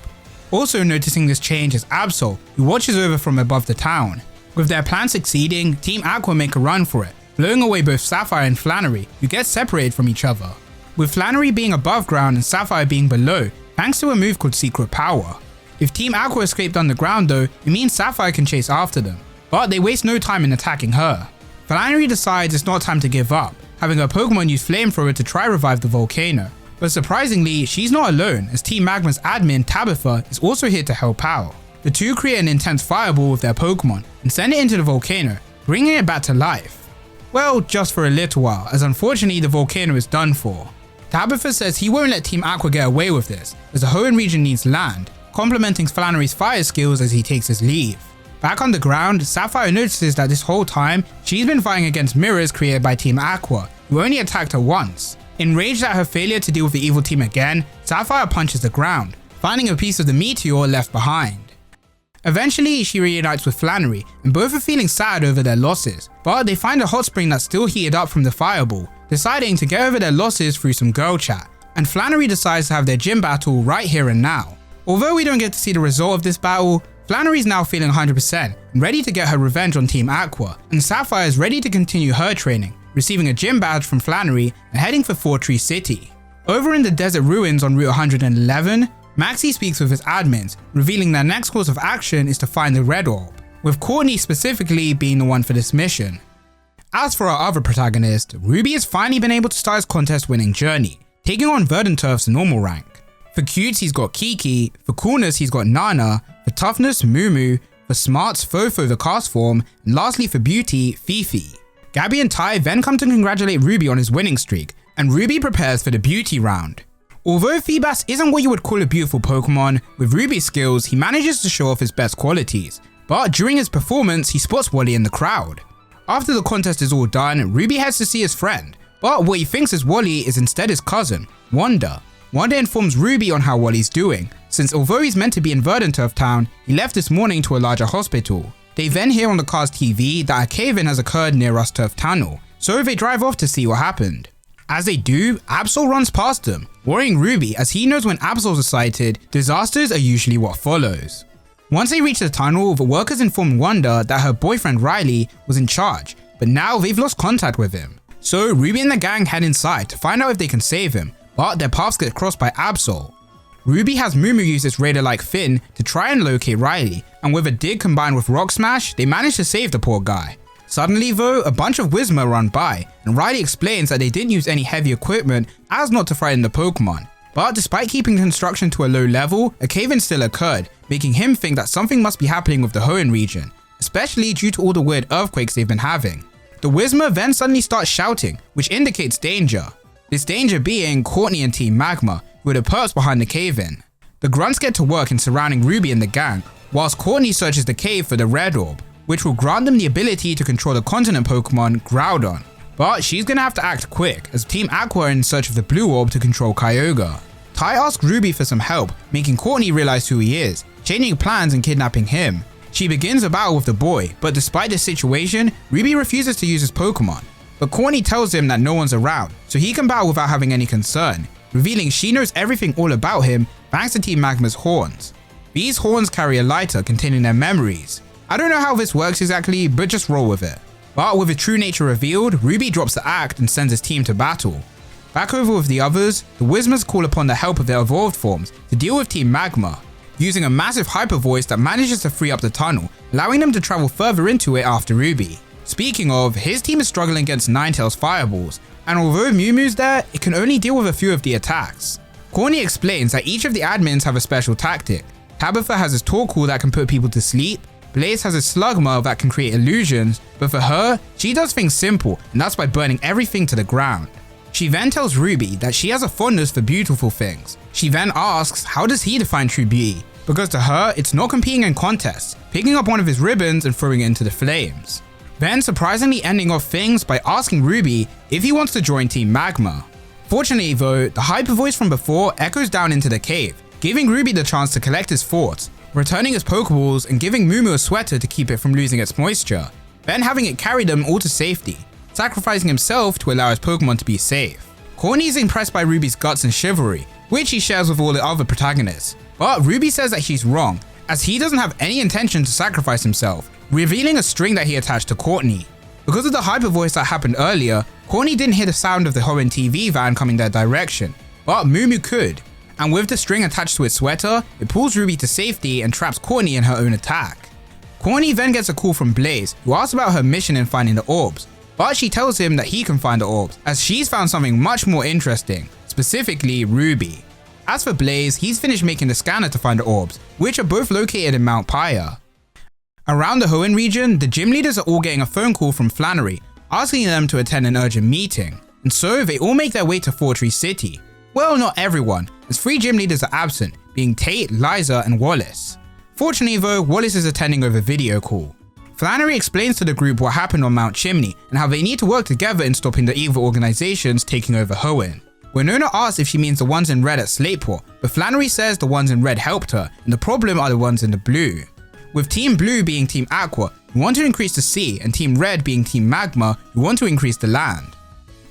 Also noticing this change is Absol, who watches over from above the town. With their plan succeeding, Team Aqua make a run for it, blowing away both Sapphire and Flannery, who get separated from each other. With Flannery being above ground and Sapphire being below, thanks to a move called Secret Power. If Team Aqua escaped underground though, it means Sapphire can chase after them, but they waste no time in attacking her. Flannery decides it's not time to give up, having her Pokemon use Flamethrower to try revive the volcano. But surprisingly, she's not alone, as Team Magma's admin Tabitha is also here to help out. The two create an intense fireball with their Pokemon and send it into the volcano, bringing it back to life. Well, just for a little while, as unfortunately the volcano is done for. Tabitha says he won't let Team Aqua get away with this, as the Hoenn region needs land, complimenting Flannery's fire skills as he takes his leave. Back on the ground, Sapphire notices that this whole time, she's been fighting against mirrors created by Team Aqua, who only attacked her once. Enraged at her failure to deal with the evil team again, Sapphire punches the ground, finding a piece of the meteor left behind. Eventually, she reunites with Flannery, and both are feeling sad over their losses, but they find a hot spring that's still heated up from the fireball, deciding to get over their losses through some girl chat, and Flannery decides to have their gym battle right here and now. Although we don't get to see the result of this battle, Flannery's now feeling 100% and ready to get her revenge on Team Aqua, and Sapphire is ready to continue her training, receiving a gym badge from Flannery and heading for Four Tree City. Over in the desert ruins on Route 111, Maxie speaks with his admins, revealing their next course of action is to find the Red Orb, with Courtney specifically being the one for this mission. As for our other protagonist, Ruby has finally been able to start his contest winning journey, taking on Verdanturf's normal rank. For cutes he's got Kiki, for coolness he's got Nana, for toughness Mumu, for smarts Fofo the cast form, and lastly for beauty Fifi. Gabby and Ty then come to congratulate Ruby on his winning streak, and Ruby prepares for the beauty round. Although Feebas isn't what you would call a beautiful Pokemon, with Ruby's skills he manages to show off his best qualities, but during his performance he spots Wally in the crowd. After the contest is all done, Ruby heads to see his friend, but what he thinks is Wally is instead his cousin, Wanda. Wanda informs Ruby on how Wally's doing, since although he's meant to be in Verdant Turf Town, he left this morning to a larger hospital. They then hear on the car's TV that a cave-in has occurred near Rust Turf Tunnel, so they drive off to see what happened. As they do, Absol runs past them, worrying Ruby as he knows when Absols are sighted, disasters are usually what follows. Once they reach the tunnel, the workers inform Wanda that her boyfriend Riley was in charge, but now they've lost contact with him. So Ruby and the gang head inside to find out if they can save him, but their paths get crossed by Absol. Ruby has Moo use this raider-like fin to try and locate Riley, and with a dig combined with Rock Smash, they manage to save the poor guy. Suddenly though, a bunch of Whismur run by, and Riley explains that they didn't use any heavy equipment as not to frighten the Pokemon. But despite keeping construction to a low level, a cave-in still occurred, making him think that something must be happening with the Hoenn region, especially due to all the weird earthquakes they've been having. The Whismur then suddenly starts shouting, which indicates danger. This danger being Courtney and Team Magma, who are the perps behind the cave-in. The grunts get to work in surrounding Ruby and the gang, whilst Courtney searches the cave for the red orb, which will grant them the ability to control the continent Pokemon Groudon. But she's gonna have to act quick, as Team Aqua are in search of the blue orb to control Kyogre. Ty asks Ruby for some help, making Courtney realize who he is, changing plans and kidnapping him. She begins a battle with the boy, but despite this situation, Ruby refuses to use his Pokemon. But Courtney tells him that no one's around, so he can battle without having any concern, revealing she knows everything all about him thanks to Team Magma's horns. These horns carry a lighter containing their memories. I don't know how this works exactly, but just roll with it. But with his true nature revealed, Ruby drops the act and sends his team to battle. Back over with the others, the Whismurs call upon the help of their evolved forms to deal with Team Magma, using a massive hyper voice that manages to free up the tunnel, allowing them to travel further into it after Ruby. Speaking of, his team is struggling against Ninetales fireballs, and although Mew Mew's there, it can only deal with a few of the attacks. Courtney explains that each of the admins have a special tactic. Tabitha has his Torkoal that can put people to sleep, Blaze has a Slugma that can create illusions, but for her, she does things simple, and that's by burning everything to the ground. She then tells Ruby that she has a fondness for beautiful things. She then asks how does he define true beauty, because to her, it's not competing in contests, picking up one of his ribbons and throwing it into the flames. Then surprisingly ending off things by asking Ruby if he wants to join Team Magma. Fortunately though, the hyper voice from before echoes down into the cave, giving Ruby the chance to collect his thoughts, returning his Pokeballs and giving Moo Moo a sweater to keep it from losing its moisture, then having it carry them all to safety, sacrificing himself to allow his Pokemon to be safe. Courtney is impressed by Ruby's guts and chivalry, which he shares with all the other protagonists, but Ruby says that she's wrong, as he doesn't have any intention to sacrifice himself, revealing a string that he attached to Courtney. Because of the hyper voice that happened earlier, Courtney didn't hear the sound of the Hoenn TV van coming their direction, but Moo Moo could, and with the string attached to its sweater, it pulls Ruby to safety and traps Courtney in her own attack. Courtney then gets a call from Blaze, who asks about her mission in finding the orbs, but she tells him that he can find the orbs, as she's found something much more interesting, specifically Ruby. As for Blaze, he's finished making the scanner to find the orbs, which are both located in Mount Pyre. Around the Hoenn region, the gym leaders are all getting a phone call from Flannery, asking them to attend an urgent meeting, and so they all make their way to Fortree City. Well, not everyone, as 3 gym leaders are absent, being Tate, Liza, and Wallace. Fortunately though, Wallace is attending over video call. Flannery explains to the group what happened on Mount Chimney and how they need to work together in stopping the evil organizations taking over Hoenn. Winona asks if she means the ones in red at Slateport, but Flannery says the ones in red helped her, and the problem are the ones in the blue. With Team Blue being Team Aqua, who want to increase the sea, and Team Red being Team Magma, who want to increase the land.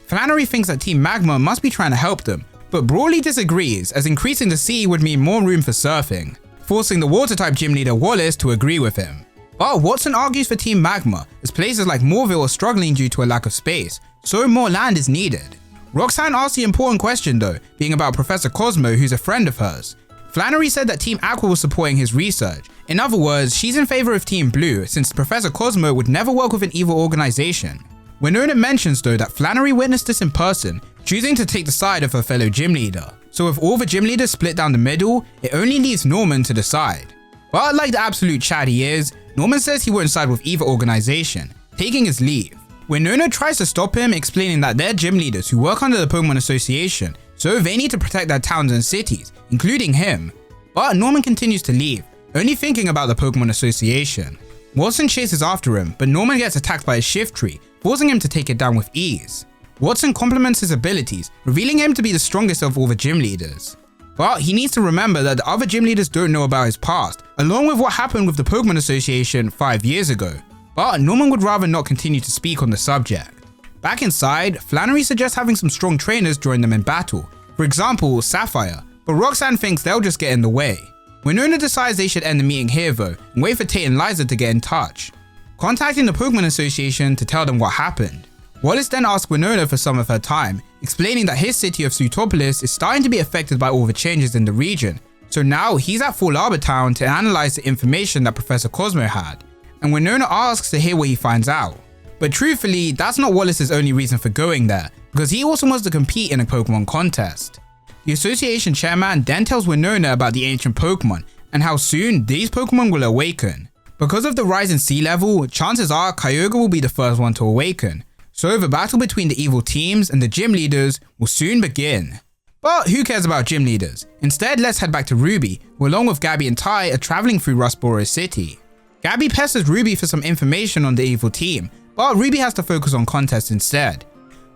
Flannery thinks that Team Magma must be trying to help them, but broadly disagrees, as increasing the sea would mean more room for surfing, forcing the water-type gym leader Wallace to agree with him. But Watson argues for Team Magma, as places like Mauville are struggling due to a lack of space, so more land is needed. Roxanne asks the important question though, being about Professor Cosmo, who's a friend of hers. Flannery said that Team Aqua was supporting his research. In other words, she's in favor of Team Blue, since Professor Cosmo would never work with an evil organization. Winona mentions though that Flannery witnessed this in person, choosing to take the side of her fellow gym leader. So with all the gym leaders split down the middle, it only leaves Norman to decide. But like the absolute Chad he is, Norman says he won't side with either organization, taking his leave. Winona tries to stop him, explaining that they're gym leaders who work under the Pokemon Association, so they need to protect their towns and cities, including him. But Norman continues to leave, only thinking about the Pokemon Association. Watson chases after him, but Norman gets attacked by a shift tree, forcing him to take it down with ease. Watson compliments his abilities, revealing him to be the strongest of all the gym leaders. But he needs to remember that the other gym leaders don't know about his past, along with what happened with the Pokemon Association 5 years ago. But Norman would rather not continue to speak on the subject. Back inside, Flannery suggests having some strong trainers join them in battle. For example, Sapphire, but Roxanne thinks they'll just get in the way. Winona decides they should end the meeting here though, and wait for Tate and Liza to get in touch, contacting the Pokemon Association to tell them what happened. Wallace then asks Winona for some of her time, explaining that his city of Suitopolis is starting to be affected by all the changes in the region, so now he's at Fall Arbor Town to analyze the information that Professor Cosmo had, and Winona asks to hear what he finds out. But truthfully, that's not Wallace's only reason for going there, because he also wants to compete in a Pokemon contest. The association chairman then tells Winona about the ancient Pokemon, and how soon these Pokemon will awaken. Because of the rise in sea level, chances are Kyogre will be the first one to awaken, so the battle between the evil teams and the gym leaders will soon begin. But who cares about gym leaders? Instead, let's head back to Ruby, who along with Gabby and Ty are traveling through Rustboro City. Gabby pesters Ruby for some information on the evil team, but Ruby has to focus on contests instead.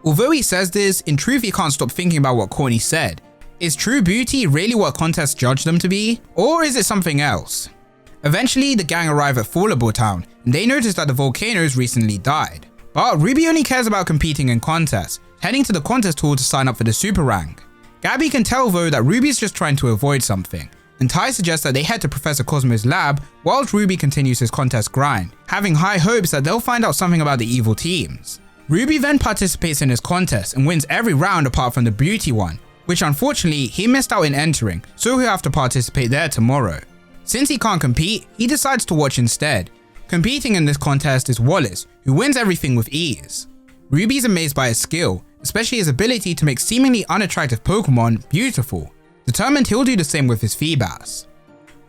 Although he says this, in truth he can't stop thinking about what Corny said. Is true beauty really what contests judge them to be? Or is it something else? Eventually, the gang arrive at Fall Arbor Town, and they notice that the volcanoes recently died. But Ruby only cares about competing in contests, heading to the contest hall to sign up for the super rank. Gabby can tell though that Ruby's just trying to avoid something, and Ty suggests that they head to Professor Cosmo's lab whilst Ruby continues his contest grind, having high hopes that they'll find out something about the evil teams. Ruby then participates in his contest and wins every round apart from the beauty one, which unfortunately he missed out in entering, so he'll have to participate there tomorrow. Since he can't compete, he decides to watch instead. Competing in this contest is Wallace, who wins everything with ease. Ruby's amazed by his skill, especially his ability to make seemingly unattractive Pokemon beautiful, determined he'll do the same with his Feebas.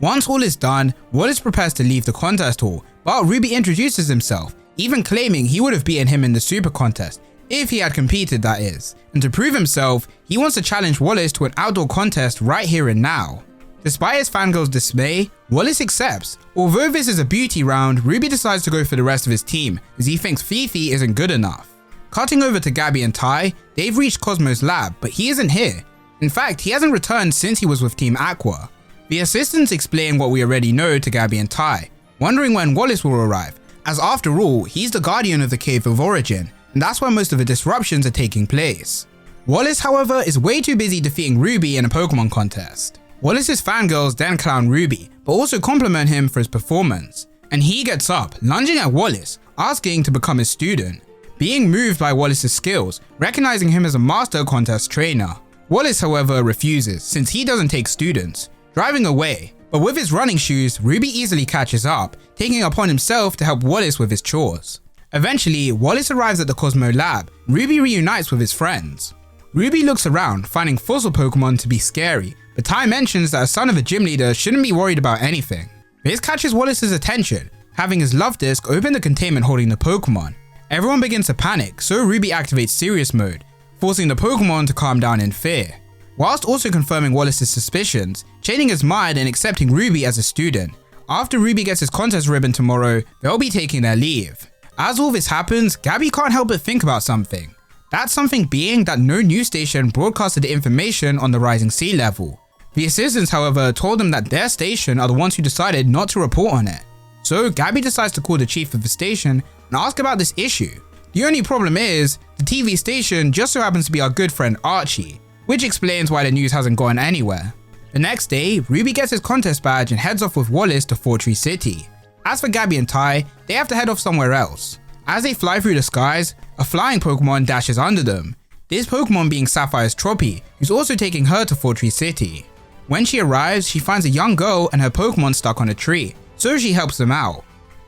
Once all is done, Wallace prepares to leave the contest hall, but Ruby introduces himself, even claiming he would have beaten him in the super contest, if he had competed that is, and to prove himself, he wants to challenge Wallace to an outdoor contest right here and now. Despite his fangirl's dismay, Wallace accepts. Although this is a beauty round, Ruby decides to go for the rest of his team, as he thinks Fifi isn't good enough. Cutting over to Gabby and Ty, they've reached Cosmo's lab, but he isn't here. In fact, he hasn't returned since he was with Team Aqua. The assistants explain what we already know to Gabby and Ty, wondering when Wallace will arrive, as after all, he's the guardian of the Cave of Origin, and that's where most of the disruptions are taking place. Wallace, however, is way too busy defeating Ruby in a Pokemon contest. Wallace's fangirls then clown Ruby, but also compliment him for his performance, and he gets up, lunging at Wallace, asking to become his student. Being moved by Wallace's skills, recognizing him as a master contest trainer. Wallace, however, refuses, since he doesn't take students, driving away. But with his running shoes, Ruby easily catches up, taking it upon himself to help Wallace with his chores. Eventually, Wallace arrives at the Cosmo lab, and Ruby reunites with his friends. Ruby looks around, finding fossil Pokemon to be scary, but Ty mentions that a son of a gym leader shouldn't be worried about anything. This catches Wallace's attention, having his love disc open the containment holding the Pokemon. Everyone begins to panic, so Ruby activates serious mode, forcing the Pokemon to calm down in fear, whilst also confirming Wallace's suspicions, changing his mind and accepting Ruby as a student. After Ruby gets his contest ribbon tomorrow, they'll be taking their leave. As all this happens, Gabby can't help but think about something. That something being that no news station broadcasted the information on the rising sea level. The assistants, however, told them that their station are the ones who decided not to report on it. So Gabby decides to call the chief of the station and ask about this issue. The only problem is, the TV station just so happens to be our good friend Archie, which explains why the news hasn't gone anywhere. The next day, Ruby gets his contest badge and heads off with Wallace to Fortree City. As for Gabby and Ty, they have to head off somewhere else. As they fly through the skies, a flying Pokemon dashes under them. This Pokemon being Sapphire's Troppy, who's also taking her to Fortree City. When she arrives, she finds a young girl and her Pokemon stuck on a tree, so she helps them out.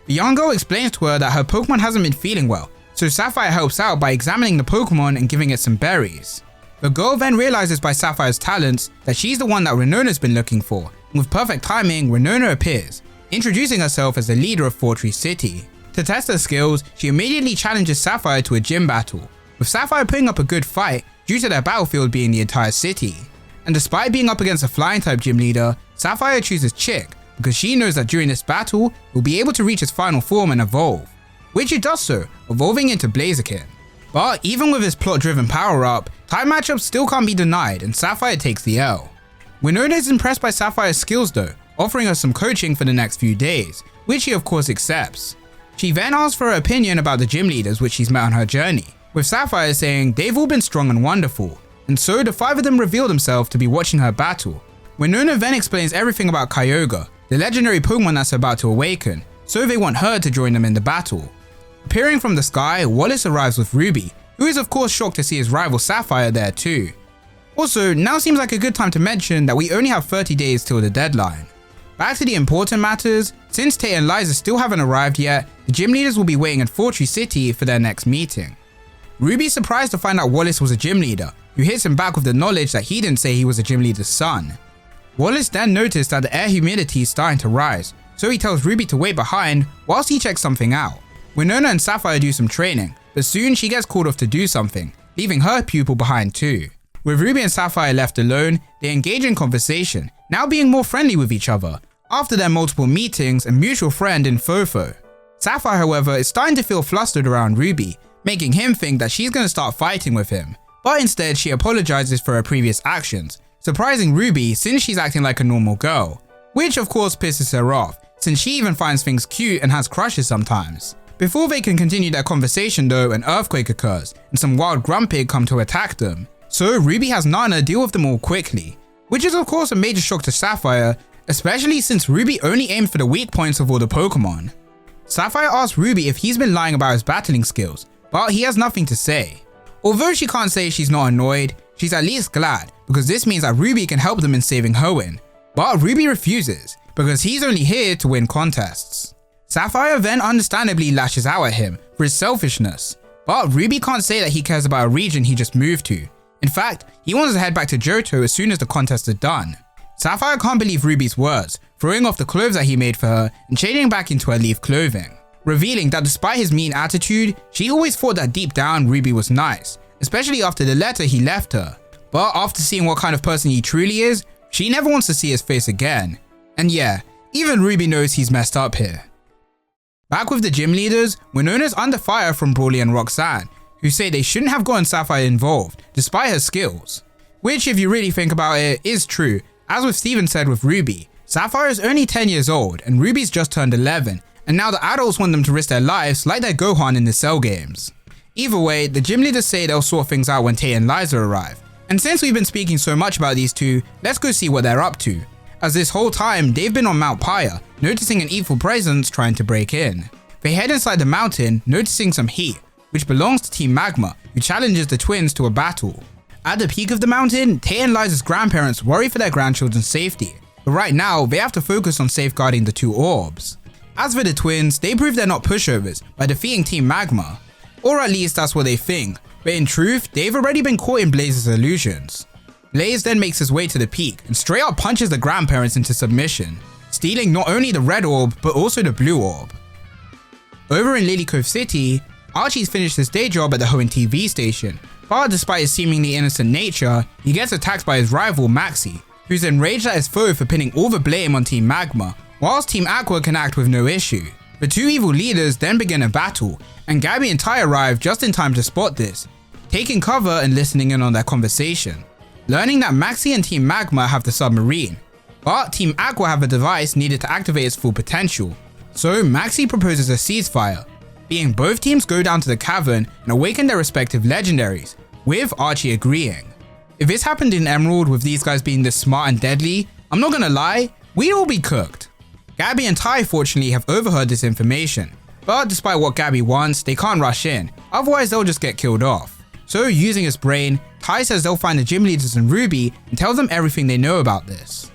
The young girl explains to her that her Pokemon hasn't been feeling well, so Sapphire helps out by examining the Pokemon and giving it some berries. The girl then realizes by Sapphire's talents that she's the one that Renona's been looking for, and with perfect timing, Renona appears, introducing herself as the leader of Fortree City. To test her skills, she immediately challenges Sapphire to a gym battle, with Sapphire putting up a good fight due to their battlefield being the entire city. And despite being up against a flying type gym leader, Sapphire chooses Chick because she knows that during this battle, he'll be able to reach his final form and evolve, which it does so, evolving into Blaziken. But even with his plot-driven power-up, type matchups still can't be denied and Sapphire takes the L. Winona is impressed by Sapphire's skills though, offering her some coaching for the next few days, which she of course accepts. She then asks for her opinion about the gym leaders which she's met on her journey, with Sapphire saying they've all been strong and wonderful, and so the 5 of them reveal themselves to be watching her battle. Winona then explains everything about Kyogre, the legendary Pokemon that's about to awaken, so they want her to join them in the battle. Appearing from the sky, Wallace arrives with Ruby, who is of course shocked to see his rival Sapphire there too. Also, now seems like a good time to mention that we only have 30 days till the deadline. Back to the important matters, since Tate and Liza still haven't arrived yet, the gym leaders will be waiting at Fortree City for their next meeting. Ruby's surprised to find out Wallace was a gym leader, who hits him back with the knowledge that he didn't say he was a gym leader's son. Wallace then noticed that the air humidity is starting to rise, so he tells Ruby to wait behind whilst he checks something out. Winona and Sapphire do some training, but soon she gets called off to do something, leaving her pupil behind too. With Ruby and Sapphire left alone, they engage in conversation, now being more friendly with each other, after their multiple meetings and mutual friend in Fofo. Sapphire however is starting to feel flustered around Ruby, making him think that she's going to start fighting with him, but instead she apologizes for her previous actions, surprising Ruby since she's acting like a normal girl, which of course pisses her off, since she even finds things cute and has crushes sometimes. Before they can continue their conversation though, an earthquake occurs, and some wild Grumpig come to attack them. So Ruby has Nana deal with them all quickly, which is of course a major shock to Sapphire, especially since Ruby only aimed for the weak points of all the Pokemon. Sapphire asks Ruby if he's been lying about his battling skills, but he has nothing to say. Although she can't say she's not annoyed, she's at least glad, because this means that Ruby can help them in saving Hoenn. But Ruby refuses, because he's only here to win contests. Sapphire then understandably lashes out at him for his selfishness, but Ruby can't say that he cares about a region he just moved to. In fact, he wants to head back to Johto as soon as the contests are done. Sapphire can't believe Ruby's words, throwing off the clothes that he made for her and changing back into her leaf clothing, revealing that despite his mean attitude, she always thought that deep down Ruby was nice, especially after the letter he left her. But after seeing what kind of person he truly is, she never wants to see his face again. And yeah, even Ruby knows he's messed up here. Back with the gym leaders, Winona's under fire from Brawly and Roxanne, who say they shouldn't have gotten Sapphire involved, despite her skills. Which, if you really think about it, is true. As with Steven said with Ruby, Sapphire is only 10 years old and Ruby's just turned 11, and now the adults want them to risk their lives like their Gohan in the Cell games. Either way, the gym leaders say they'll sort things out when Tate and Liza arrive, and since we've been speaking so much about these two, let's go see what they're up to, as this whole time they've been on Mount Pyre, noticing an evil presence trying to break in. They head inside the mountain, noticing some heat, which belongs to Team Magma, who challenges the twins to a battle. At the peak of the mountain, Tate and Liza's grandparents worry for their grandchildren's safety, but right now they have to focus on safeguarding the 2 orbs. As for the twins, they prove they're not pushovers by defeating Team Magma, or at least that's what they think, but in truth, they've already been caught in Blaze's illusions. Blaze then makes his way to the peak and straight up punches the grandparents into submission, stealing not only the red orb but also the blue orb. Over in Lily Cove City, Archie's finished his day job at the Hoenn TV station, but despite his seemingly innocent nature, he gets attacked by his rival Maxie, who's enraged at his foe for pinning all the blame on Team Magma, whilst Team Aqua can act with no issue. The 2 evil leaders then begin a battle, and Gabby and Ty arrive just in time to spot this, taking cover and listening in on their conversation, learning that Maxie and Team Magma have the submarine, but Team Aqua have a device needed to activate its full potential. So Maxie proposes a ceasefire, being both teams go down to the cavern and awaken their respective legendaries, with Archie agreeing. If this happened in Emerald with these guys being this smart and deadly, I'm not gonna lie, we'd all be cooked. Gabby and Ty fortunately have overheard this information, but despite what Gabby wants, they can't rush in, otherwise they'll just get killed off. So using his brain, Ty says they'll find the gym leaders and Ruby and tells them everything they know about this.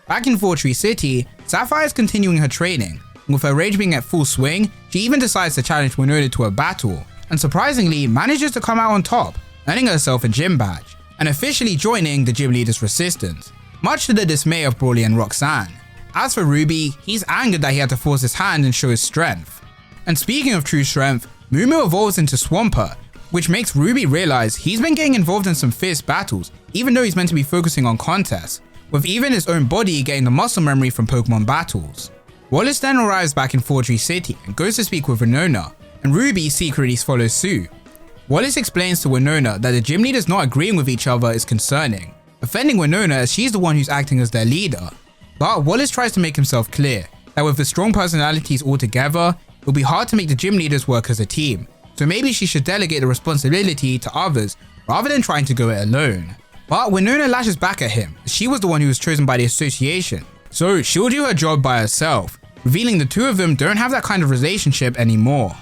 Back in Fortree City, Sapphire is continuing her training, and with her rage being at full swing, she even decides to challenge Winona to a battle, and surprisingly manages to come out on top, earning herself a gym badge, and officially joining the gym leaders' resistance, much to the dismay of Brawly and Roxanne. As for Ruby, he's angered that he had to force his hand and show his strength. And speaking of true strength, Moo evolves into Swampert, which makes Ruby realize he's been getting involved in some fierce battles, even though he's meant to be focusing on contests, with even his own body getting the muscle memory from Pokemon battles. Wallace then arrives back in Fortree City and goes to speak with Winona, and Ruby secretly follows suit. Wallace explains to Winona that the gym leaders not agreeing with each other is concerning, offending Winona as she's the one who's acting as their leader. But Wallace tries to make himself clear that with the strong personalities all together, it'll be hard to make the gym leaders work as a team, so maybe she should delegate the responsibility to others rather than trying to go it alone. But Winona lashes back at him, as she was the one who was chosen by the association, so she'll do her job by herself, revealing the two of them don't have that kind of relationship anymore.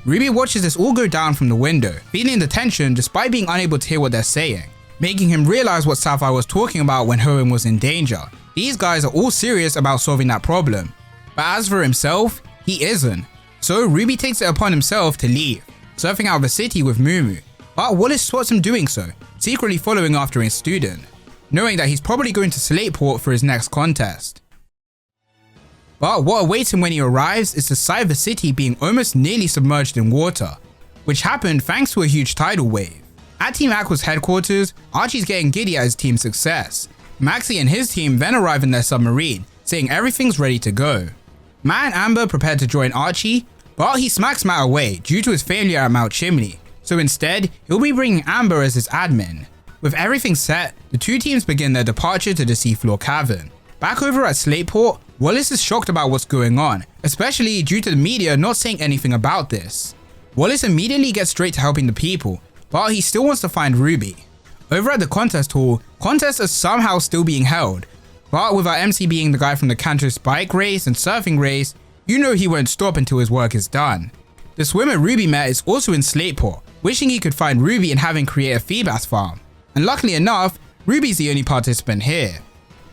Ruby watches this all go down from the window, feeling the tension despite being unable to hear what they're saying, making him realize what Sapphire was talking about when Hoenn was in danger. These guys are all serious about solving that problem, but as for himself, he isn't. So Ruby takes it upon himself to leave, surfing out of the city with Mumu, but Wallace spots him doing so, secretly following after his student, knowing that he's probably going to Slateport for his next contest. But what awaits him when he arrives is the sight of the city being almost nearly submerged in water, which happened thanks to a huge tidal wave. At Team Aqua's headquarters, Archie's getting giddy at his team's success. Maxie and his team then arrive in their submarine, saying everything's ready to go. Matt and Amber prepare to join Archie, but he smacks Matt away due to his failure at Mount Chimney, so instead, he'll be bringing Amber as his admin. With everything set, the two teams begin their departure to the seafloor cavern. Back over at Slateport, Wallace is shocked about what's going on, especially due to the media not saying anything about this. Wallace immediately gets straight to helping the people, but he still wants to find Ruby. Over at the contest hall, contests are somehow still being held, but with our MC being the guy from the Kanto's bike race and surfing race, you know he won't stop until his work is done. The swimmer Ruby met is also in Slateport, wishing he could find Ruby and having create a Feebas farm. And luckily enough, Ruby's the only participant here.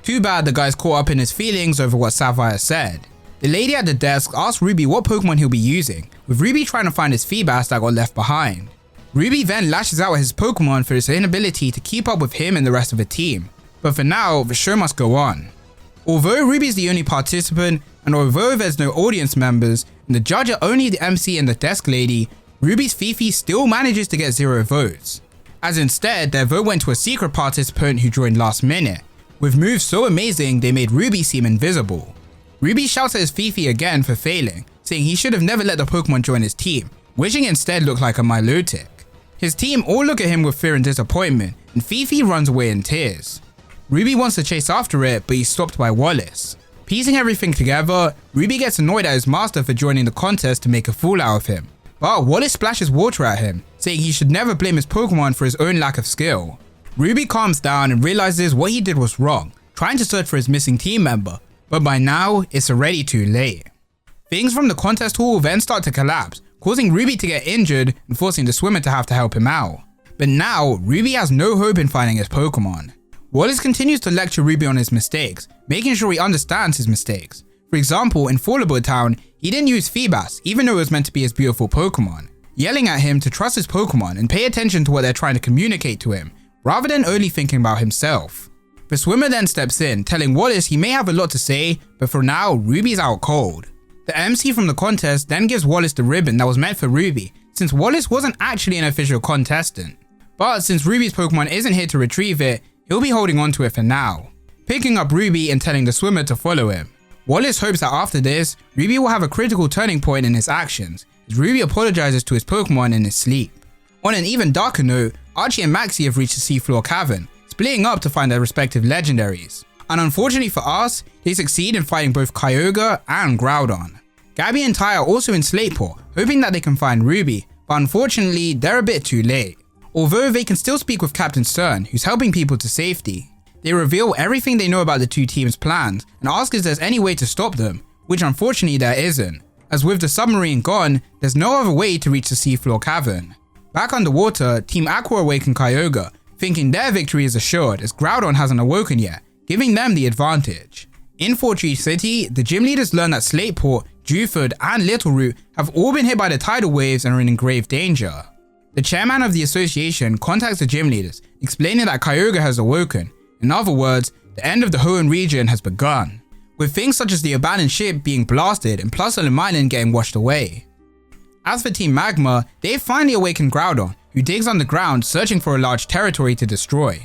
Too bad the guy's caught up in his feelings over what Sapphire said. The lady at the desk asks Ruby what Pokemon he'll be using, with Ruby trying to find his Feebas that got left behind. Ruby then lashes out at his Pokemon for his inability to keep up with him and the rest of the team. But for now, the show must go on. Although Ruby's the only participant, and although there's no audience members, and the judge are only the MC and the desk lady, Ruby's Fifi still manages to get 0 votes. As instead, their vote went to a secret participant who joined last minute, with moves so amazing they made Ruby seem invisible. Ruby shouts at his Fifi again for failing, saying he should have never let the Pokemon join his team, wishing instead looked like a Milotic. His team all look at him with fear and disappointment, and Fifi runs away in tears. Ruby wants to chase after it, but he's stopped by Wallace. Piecing everything together, Ruby gets annoyed at his master for joining the contest to make a fool out of him, but Wallace splashes water at him, saying he should never blame his Pokemon for his own lack of skill. Ruby calms down and realizes what he did was wrong, trying to search for his missing team member, but by now, it's already too late. Things from the contest hall then start to collapse, causing Ruby to get injured and forcing the swimmer to have to help him out. But now, Ruby has no hope in finding his Pokemon. Wallace continues to lecture Ruby on his mistakes, making sure he understands his mistakes. For example, in Fallable Town, he didn't use Feebas even though it was meant to be his beautiful Pokemon, yelling at him to trust his Pokemon and pay attention to what they're trying to communicate to him, rather than only thinking about himself. The swimmer then steps in, telling Wallace he may have a lot to say, but for now, Ruby's out cold. The MC from the contest then gives Wallace the ribbon that was meant for Ruby, since Wallace wasn't actually an official contestant. But since Ruby's Pokemon isn't here to retrieve it, he'll be holding on to it for now, picking up Ruby and telling the swimmer to follow him. Wallace hopes that after this, Ruby will have a critical turning point in his actions, as Ruby apologizes to his Pokemon in his sleep. On an even darker note, Archie and Maxie have reached the seafloor cavern, splitting up to find their respective legendaries. And unfortunately for us, they succeed in fighting both Kyogre and Groudon. Gabby and Ty are also in Slateport, hoping that they can find Ruby, but unfortunately, they're a bit too late. Although they can still speak with Captain Cern, who's helping people to safety. They reveal everything they know about the two teams' plans and ask if there's any way to stop them, which unfortunately there isn't, as with the submarine gone, there's no other way to reach the seafloor cavern. Back underwater, Team Aqua awaken Kyogre, thinking their victory is assured as Groudon hasn't awoken yet, giving them the advantage. In Fortree City, the gym leaders learn that Slateport, Dewford and Littleroot have all been hit by the tidal waves and are in grave danger. The chairman of the association contacts the gym leaders, explaining that Kyogre has awoken. In other words, the end of the Hoenn region has begun, with things such as the abandoned ship being blasted and Plum Island getting washed away. As for Team Magma, they've finally awakened Groudon, who digs underground searching for a large territory to destroy.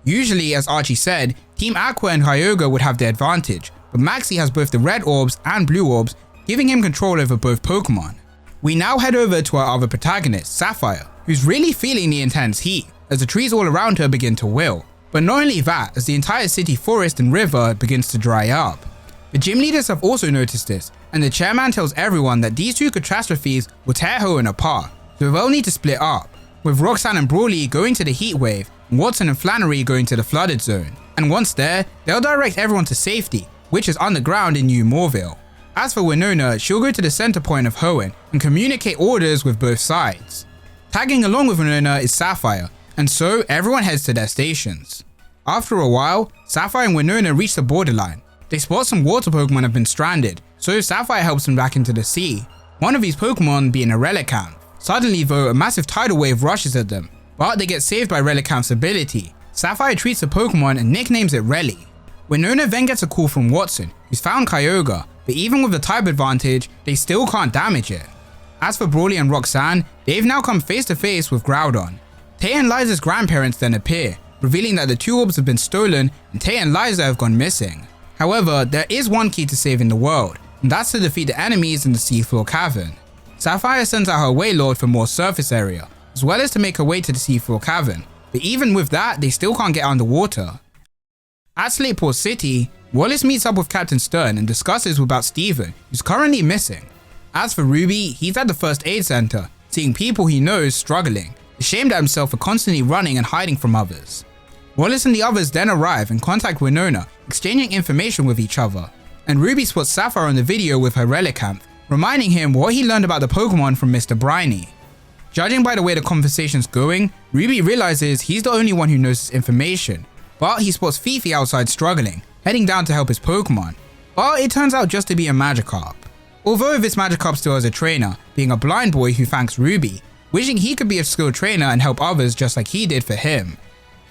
Usually, as Archie said, Team Aqua and Kyogre would have the advantage, but Maxie has both the red orbs and blue orbs, giving him control over both Pokemon. We now head over to our other protagonist, Sapphire, who's really feeling the intense heat as the trees all around her begin to wilt. But not only that, as the entire city, forest and river begins to dry up. The gym leaders have also noticed this, and the chairman tells everyone that these two catastrophes will tear Hoenn apart, so they'll need to split up, with Roxanne and Brawly going to the heat wave, and Watson and Flannery going to the flooded zone. And once there, they'll direct everyone to safety, which is underground in New Mauville. As for Winona, she'll go to the center point of Hoenn and communicate orders with both sides. Tagging along with Winona is Sapphire, and so everyone heads to their stations. After a while, Sapphire and Winona reach the borderline. They spot some water Pokemon have been stranded, so Sapphire helps them back into the sea. One of these Pokemon being a Relicanth. Suddenly though, a massive tidal wave rushes at them, but they get saved by Relicanth's ability. Sapphire treats the Pokemon and nicknames it Relly. Winona then gets a call from Watson, who's found Kyogre, but even with the type advantage, they still can't damage it. As for Brawly and Roxanne, they've now come face to face with Groudon. Tay and Liza's grandparents then appear, revealing that the two orbs have been stolen and Tay and Liza have gone missing. However, there is one key to saving the world, and that's to defeat the enemies in the seafloor cavern. Sapphire sends out her Wailord for more surface area, as well as to make her way to the seafloor cavern, but even with that, they still can't get underwater. At Slateport City, Wallace meets up with Captain Stern and discusses about Steven, who's currently missing. As for Ruby, he's at the first aid center, seeing people he knows struggling, ashamed at himself for constantly running and hiding from others. Wallace and the others then arrive and contact Winona, exchanging information with each other, and Ruby spots Sapphire on the video with her Relicanth, reminding him what he learned about the Pokemon from Mr. Briny. Judging by the way the conversation's going, Ruby realizes he's the only one who knows this information, but he spots Fifi outside struggling, heading down to help his Pokemon, but it turns out just to be a Magikarp. Although this Magikarp still has a trainer, being a blind boy who thanks Ruby, wishing he could be a skilled trainer and help others just like he did for him.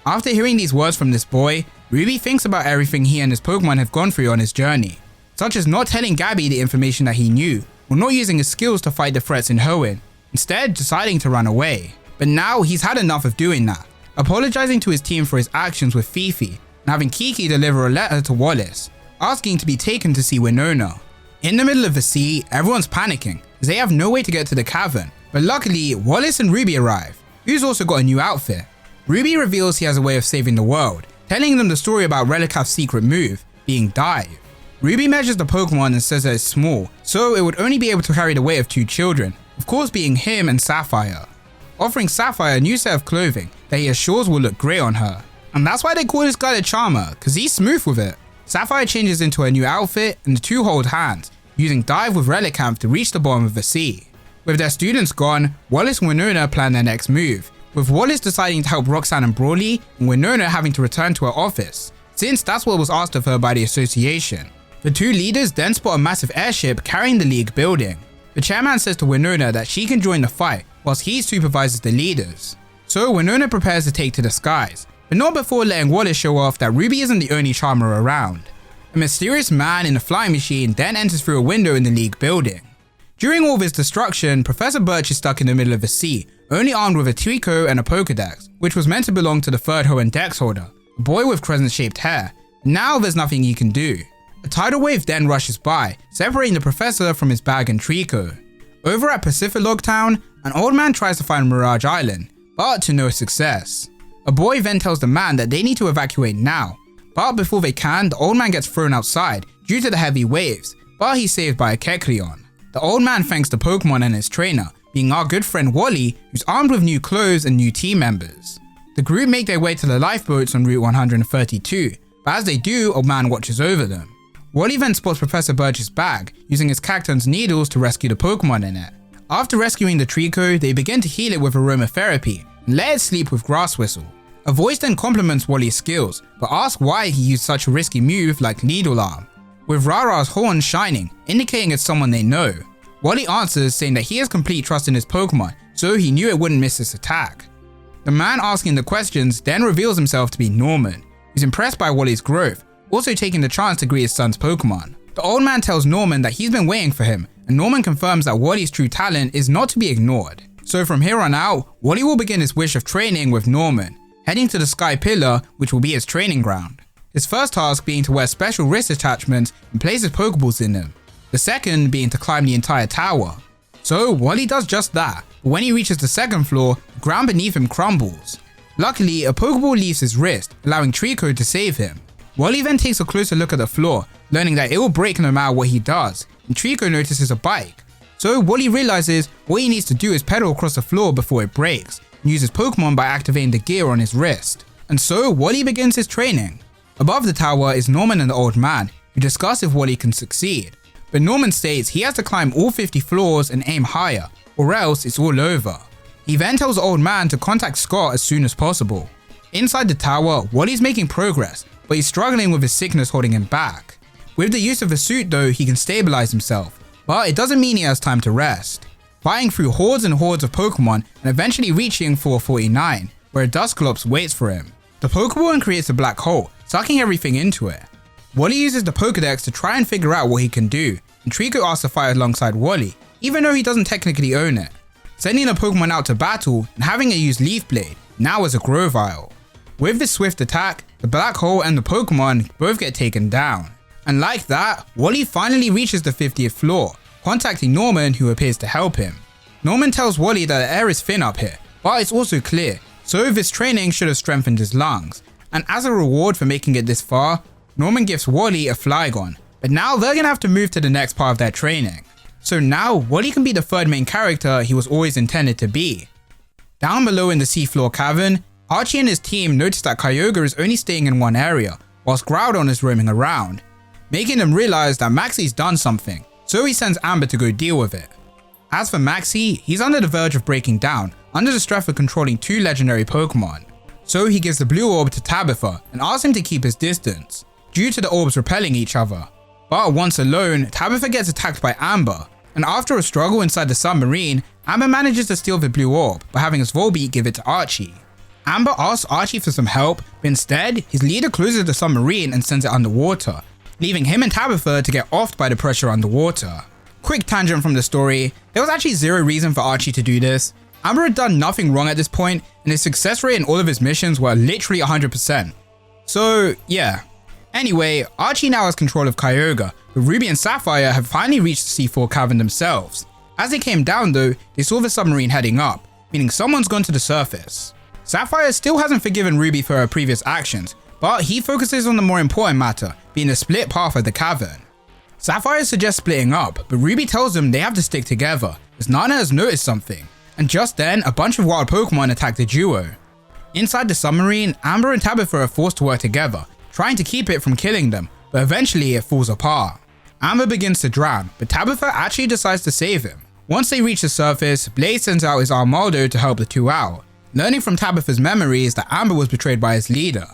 After hearing these words from this boy, Ruby thinks about everything he and his Pokemon have gone through on his journey, such as not telling Gabby the information that he knew, or not using his skills to fight the threats in Hoenn, instead deciding to run away. But now he's had enough of doing that, apologizing to his team for his actions with Fifi, and having Kiki deliver a letter to Wallace, asking to be taken to see Winona. In the middle of the sea, everyone's panicking, as they have no way to get to the cavern, but luckily Wallace and Ruby arrive, who's also got a new outfit. Ruby reveals he has a way of saving the world, telling them the story about Relicanth's secret move, being Dive. Ruby measures the Pokemon and says that it's small, so it would only be able to carry the weight of two children, of course being him and Sapphire. Offering Sapphire a new set of clothing that he assures will look great on her. And that's why they call this guy the Charmer, cause he's smooth with it. Sapphire changes into a new outfit and the two hold hands, using Dive with Relicanth to reach the bottom of the sea. With their students gone, Wallace and Winona plan their next move, with Wallace deciding to help Roxanne and Brawly, and Winona having to return to her office, since that's what was asked of her by the association. The two leaders then spot a massive airship carrying the league building. The chairman says to Winona that she can join the fight whilst he supervises the leaders. So Winona prepares to take to the skies, but not before letting Wallace show off that Ruby isn't the only charmer around. A mysterious man in a flying machine then enters through a window in the league building. During all this destruction, Professor Birch is stuck in the middle of the sea, only armed with a Trico and a Pokedex, which was meant to belong to the third Hoenn Dex holder, a boy with crescent-shaped hair. Now there's nothing he can do. A tidal wave then rushes by, separating the professor from his bag and Trico. Over at Pacificlog Town, an old man tries to find Mirage Island, but to no success. A boy then tells the man that they need to evacuate now, but before they can, the old man gets thrown outside due to the heavy waves, but he's saved by a Kecleon. The old man thanks the Pokemon and his trainer, being our good friend Wally, who's armed with new clothes and new team members. The group make their way to the lifeboats on Route 132, but as they do, old man watches over them. Wally then spots Professor Birch's bag, using his Cactuan's needles to rescue the Pokemon in it. After rescuing the Trico, they begin to heal it with aromatherapy, and let it sleep with Grass Whistle. A voice then compliments Wally's skills, but asks why he used such a risky move like Needle Arm, with Rara's horn shining, indicating it's someone they know. Wally answers saying that he has complete trust in his Pokemon, so he knew it wouldn't miss this attack. The man asking the questions then reveals himself to be Norman, who's impressed by Wally's growth, also taking the chance to greet his son's Pokemon. The old man tells Norman that he's been waiting for him, and Norman confirms that Wally's true talent is not to be ignored. So from here on out, Wally will begin his wish of training with Norman, heading to the Sky Pillar, which will be his training ground. His first task being to wear special wrist attachments and place his Pokeballs in them. The second being to climb the entire tower. So Wally does just that, but when he reaches the second floor, the ground beneath him crumbles. Luckily, a Pokeball leaves his wrist, allowing Trico to save him. Wally then takes a closer look at the floor, learning that it will break no matter what he does, and Trico notices a bike. So Wally realizes what he needs to do is pedal across the floor before it breaks, and uses Pokemon by activating the gear on his wrist. And so Wally begins his training. Above the tower is Norman and the old man, who discuss if Wally can succeed. But Norman states he has to climb all 50 floors and aim higher, or else it's all over. He then tells the old man to contact Scott as soon as possible. Inside the tower, Wally's making progress, but he's struggling with his sickness holding him back. With the use of a suit though, he can stabilize himself, but it doesn't mean he has time to rest. Fighting through hordes and hordes of Pokemon and eventually reaching floor 49, where a Dusclops waits for him. The Pokeball creates a black hole, sucking everything into it. Wally uses the Pokedex to try and figure out what he can do, and Trico asks to fight alongside Wally, even though he doesn't technically own it. Sending the Pokemon out to battle and having it use Leaf Blade, now as a Grovyle. With this swift attack, the black hole and the Pokemon both get taken down. And like that, Wally finally reaches the 50th floor, contacting Norman, who appears to help him. Norman tells Wally that the air is thin up here, but it's also clear, so this training should have strengthened his lungs. And as a reward for making it this far, Norman gives Wally a Flygon, but now they're gonna have to move to the next part of their training. So now Wally can be the third main character he was always intended to be. Down below in the seafloor cavern, Archie and his team notice that Kyogre is only staying in one area, whilst Groudon is roaming around, making them realize that Maxie's done something, so he sends Amber to go deal with it. As for Maxie, he's under the verge of breaking down, under the stress of controlling 2 legendary Pokemon. So he gives the blue orb to Tabitha and asks him to keep his distance, due to the orbs repelling each other. But once alone, Tabitha gets attacked by Amber, and after a struggle inside the submarine, Amber manages to steal the blue orb by having his Volbeat give it to Archie. Amber asks Archie for some help, but instead, his leader closes the submarine and sends it underwater, leaving him and Tabitha to get offed by the pressure underwater. Quick tangent from the story, there was actually zero reason for Archie to do this. Amber had done nothing wrong at this point, and his success rate in all of his missions were literally 100%. So yeah. Anyway, Archie now has control of Kyogre, but Ruby and Sapphire have finally reached the C4 cavern themselves. As they came down though, they saw the submarine heading up, meaning someone's gone to the surface. Sapphire still hasn't forgiven Ruby for her previous actions, but he focuses on the more important matter, being the split path of the cavern. Sapphire suggests splitting up, but Ruby tells them they have to stick together, as Nana has noticed something, and just then a bunch of wild Pokemon attack the duo. Inside the submarine, Amber and Tabitha are forced to work together, trying to keep it from killing them, but eventually it falls apart. Amber begins to drown, but Tabitha actually decides to save him. Once they reach the surface, Blaze sends out his Armaldo to help the two out, learning from Tabitha's memories that Amber was betrayed by his leader.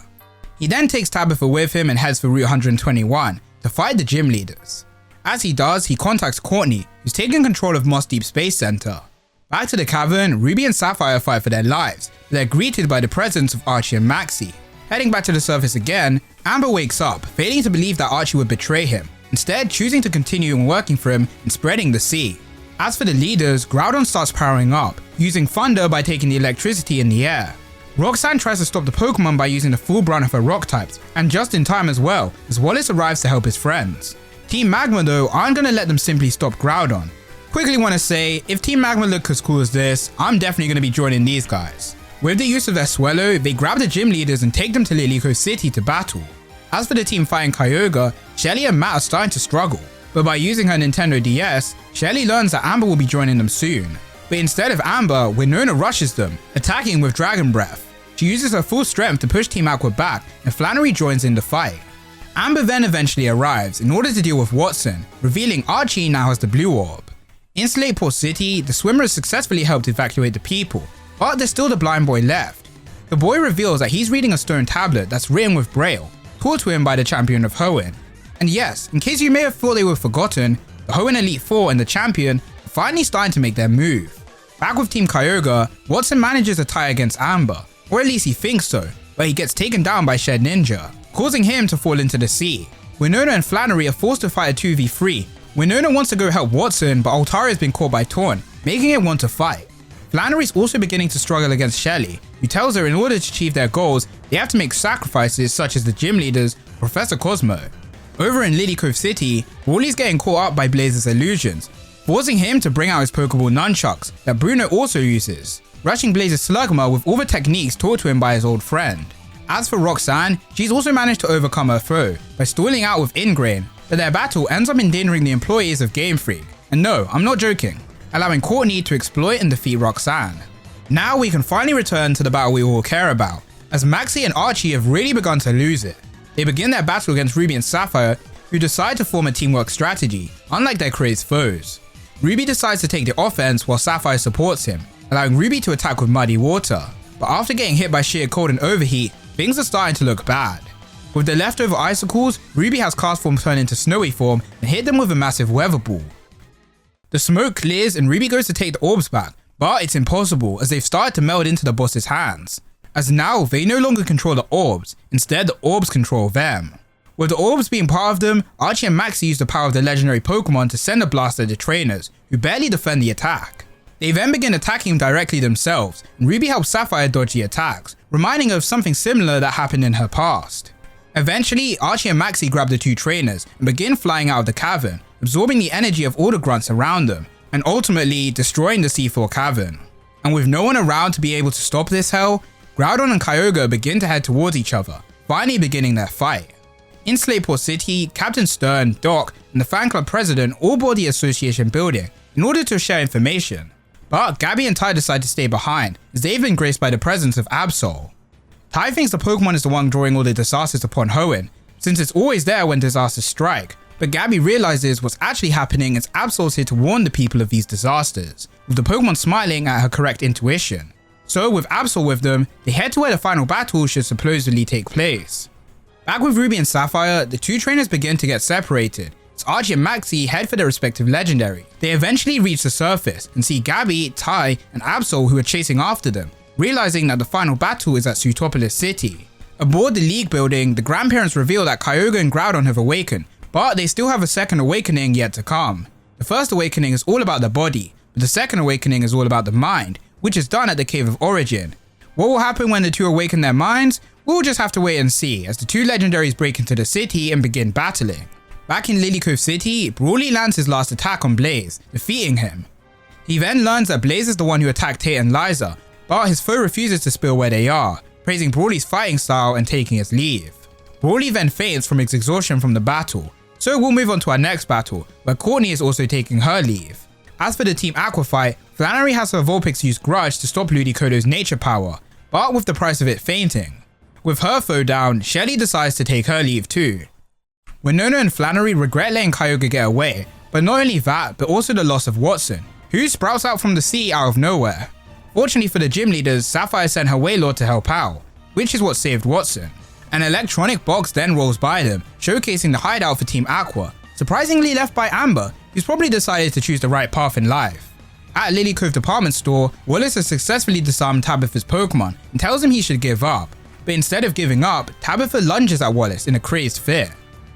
He then takes Tabitha with him and heads for Route 121 to fight the gym leaders. As he does, he contacts Courtney, who's taking control of Moss Deep Space Center. Back to the cavern, Ruby and Sapphire fight for their lives, but they're greeted by the presence of Archie and Maxie. Heading back to the surface again, Amber wakes up, failing to believe that Archie would betray him, instead choosing to continue working for him and spreading the sea. As for the leaders, Groudon starts powering up, using thunder by taking the electricity in the air. Roxanne tries to stop the Pokemon by using the full brunt of her rock types, and just in time as well, as Wallace arrives to help his friends. Team Magma though aren't gonna let them simply stop Groudon. Quickly wanna say, if Team Magma look as cool as this, I'm definitely gonna be joining these guys. With the use of their Swellow, they grab the gym leaders and take them to Lilyco City to battle. As for the team fighting Kyogre, Shelly and Matt are starting to struggle, but by using her Nintendo DS, Shelly learns that Amber will be joining them soon. But instead of Amber, Winona rushes them, attacking with Dragon Breath. She uses her full strength to push Team Aqua back, and Flannery joins in the fight. Amber then eventually arrives in order to deal with Watson, revealing Archie now has the blue orb. In Slateport City, the swimmers successfully helped evacuate the people, but there's still the blind boy left. The boy reveals that he's reading a stone tablet that's written with Braille, taught to him by the champion of Hoenn. And yes, in case you may have thought they were forgotten, the Hoenn Elite Four and the champion are finally starting to make their move. Back with Team Kyogre, Watson manages a tie against Amber, or at least he thinks so, but he gets taken down by Shed Ninja, causing him to fall into the sea. Winona and Flannery are forced to fight a 2v3. Winona wants to go help Watson, but Altaria has been caught by Torn, making it want to fight. Flannery's also beginning to struggle against Shelly, who tells her in order to achieve their goals, they have to make sacrifices such as the gym leaders, Professor Cosmo. Over in Lily Cove City, Wally's getting caught up by Blaze's illusions, forcing him to bring out his Pokeball nunchucks that Bruno also uses, rushing Blaze's Slugma with all the techniques taught to him by his old friend. As for Roxanne, she's also managed to overcome her foe by stalling out with Ingrain, but their battle ends up endangering the employees of Game Freak. And no, I'm not joking, allowing Courtney to exploit and defeat Roxanne. Now we can finally return to the battle we all care about, as Maxie and Archie have really begun to lose it. They begin their battle against Ruby and Sapphire, who decide to form a teamwork strategy, unlike their crazed foes. Ruby decides to take the offense while Sapphire supports him, allowing Ruby to attack with Muddy Water. But after getting hit by sheer cold and overheat, things are starting to look bad. With the leftover icicles, Ruby has Cast Form turn into Snowy Form and hit them with a massive weather ball. The smoke clears and Ruby goes to take the orbs back, but it's impossible as they've started to meld into the boss's hands. As now they no longer control the orbs, instead the orbs control them. With the orbs being part of them, Archie and Maxie use the power of the legendary Pokemon to send a blast at the trainers, who barely defend the attack. They then begin attacking him directly themselves, and Ruby helps Sapphire dodge the attacks, reminding her of something similar that happened in her past. Eventually, Archie and Maxie grab the two trainers and begin flying out of the cavern, absorbing the energy of all the grunts around them, and ultimately destroying the C4 cavern. And with no one around to be able to stop this hell, Groudon and Kyogre begin to head towards each other, finally beginning their fight. In Slateport City, Captain Stern, Doc, and the fan club president all board the association building in order to share information. But Gabby and Ty decide to stay behind, as they've been graced by the presence of Absol. Ty thinks the Pokemon is the one drawing all the disasters upon Hoenn, since it's always there when disasters strike, but Gabby realizes what's actually happening is Absol's here to warn the people of these disasters, with the Pokemon smiling at her correct intuition. So with Absol with them, they head to where the final battle should supposedly take place. Back with Ruby and Sapphire, the two trainers begin to get separated, as Archie and Maxie head for their respective legendary. They eventually reach the surface and see Gabby, Ty, and Absol who are chasing after them, realizing that the final battle is at Sootopolis City. Aboard the League building, the grandparents reveal that Kyogre and Groudon have awakened, but they still have a second awakening yet to come. The first awakening is all about the body, but the second awakening is all about the mind, which is done at the Cave of Origin. What will happen when the two awaken their minds? We'll just have to wait and see, as the two legendaries break into the city and begin battling. Back in Lily Cove City, Brawly lands his last attack on Blaze, defeating him. He then learns that Blaze is the one who attacked Tate and Liza, but his foe refuses to spill where they are, praising Brawly's fighting style and taking his leave. Brawly then faints from his exhaustion from the battle, so we'll move on to our next battle, where Courtney is also taking her leave. As for the Team Aqua fight, Flannery has her Vulpix use Grudge to stop Ludicolo's nature power, but with the price of it fainting. With her foe down, Shelly decides to take her leave too. Winona and Flannery regret letting Kyogre get away, but not only that, but also the loss of Watson, who sprouts out from the sea out of nowhere. Fortunately for the gym leaders, Sapphire sent her Wailord to help out, which is what saved Watson. An electronic box then rolls by them, showcasing the hideout for Team Aqua, surprisingly left by Amber, who's probably decided to choose the right path in life. At Lily Cove department store, Wallace has successfully disarmed Tabitha's Pokemon and tells him he should give up, but instead of giving up, Tabitha lunges at Wallace in a crazed fit.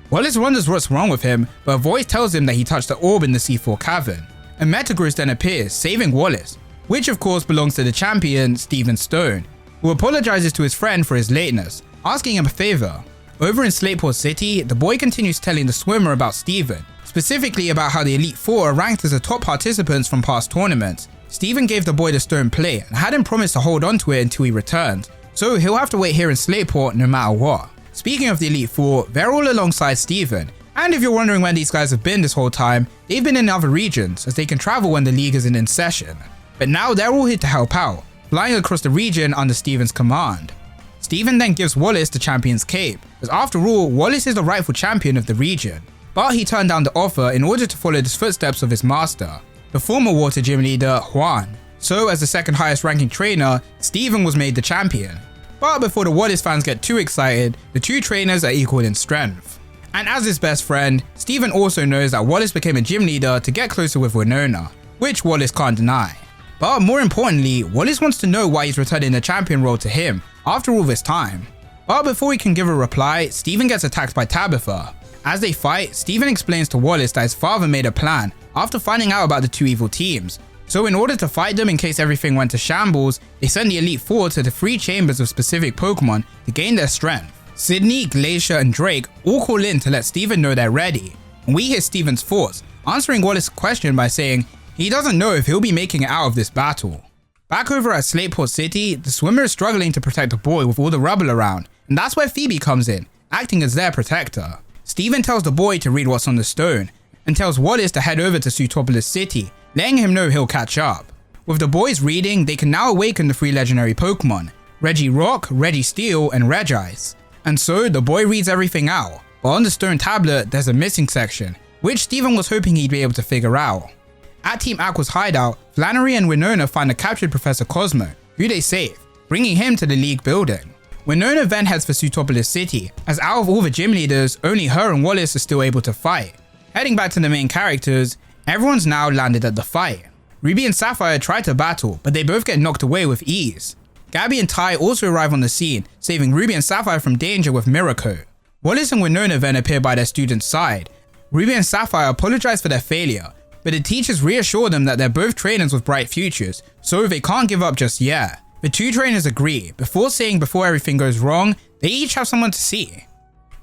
Wallace wonders what's wrong with him, but a voice tells him that he touched the orb in the C4 cavern. A Metagross then appears, saving Wallace, which of course belongs to the champion, Steven Stone, who apologizes to his friend for his lateness, asking him a favor. Over in Slateport City, the boy continues telling the swimmer about Steven, specifically about how the Elite Four are ranked as the top participants from past tournaments. Steven gave the boy the stone plate and had him promise to hold on to it until he returned, so he'll have to wait here in Slateport no matter what. Speaking of the Elite Four, they're all alongside Steven, and if you're wondering where these guys have been this whole time, they've been in other regions as they can travel when the league isn't in session. But now they're all here to help out, flying across the region under Steven's command. Steven then gives Wallace the champion's cape, as after all, Wallace is the rightful champion of the region. But he turned down the offer in order to follow the footsteps of his master, the former water gym leader, Hoenn. So as the second highest ranking trainer, Steven was made the champion. But before the Wallace fans get too excited, the two trainers are equal in strength. And as his best friend, Steven also knows that Wallace became a gym leader to get closer with Winona, which Wallace can't deny. But more importantly, Wallace wants to know why he's returning the champion role to him after all this time. But before he can give a reply, Steven gets attacked by Tabitha. As they fight, Steven explains to Wallace that his father made a plan after finding out about the two evil teams. So in order to fight them in case everything went to shambles, they send the Elite Four to the 3 chambers of specific Pokemon to gain their strength. Sydney, Glacier, and Drake all call in to let Steven know they're ready. And we hear Steven's thoughts answering Wallace's question by saying he doesn't know if he'll be making it out of this battle. Back over at Slateport City, the swimmer is struggling to protect the boy with all the rubble around, and that's where Phoebe comes in, acting as their protector. Steven tells the boy to read what's on the stone, and tells Wallace to head over to Sootopolis City, letting him know he'll catch up. With the boys reading, they can now awaken the 3 legendary Pokemon, Regirock, Registeel, and Regice. And so, the boy reads everything out, but on the stone tablet, there's a missing section, which Steven was hoping he'd be able to figure out. At Team Aqua's hideout, Flannery and Winona find the captured Professor Cosmo, who they save, bringing him to the League building. Winona then heads for Sootopolis City, as out of all the gym leaders, only her and Wallace are still able to fight. Heading back to the main characters, everyone's now landed at the fight. Ruby and Sapphire try to battle, but they both get knocked away with ease. Gabby and Ty also arrive on the scene, saving Ruby and Sapphire from danger with Miracle. Wallace and Winona then appear by their students' side. Ruby and Sapphire apologize for their failure, but the teachers reassure them that they're both trainers with bright futures, so they can't give up just yet. The 2 trainers agree, before saying before everything goes wrong, they each have someone to see.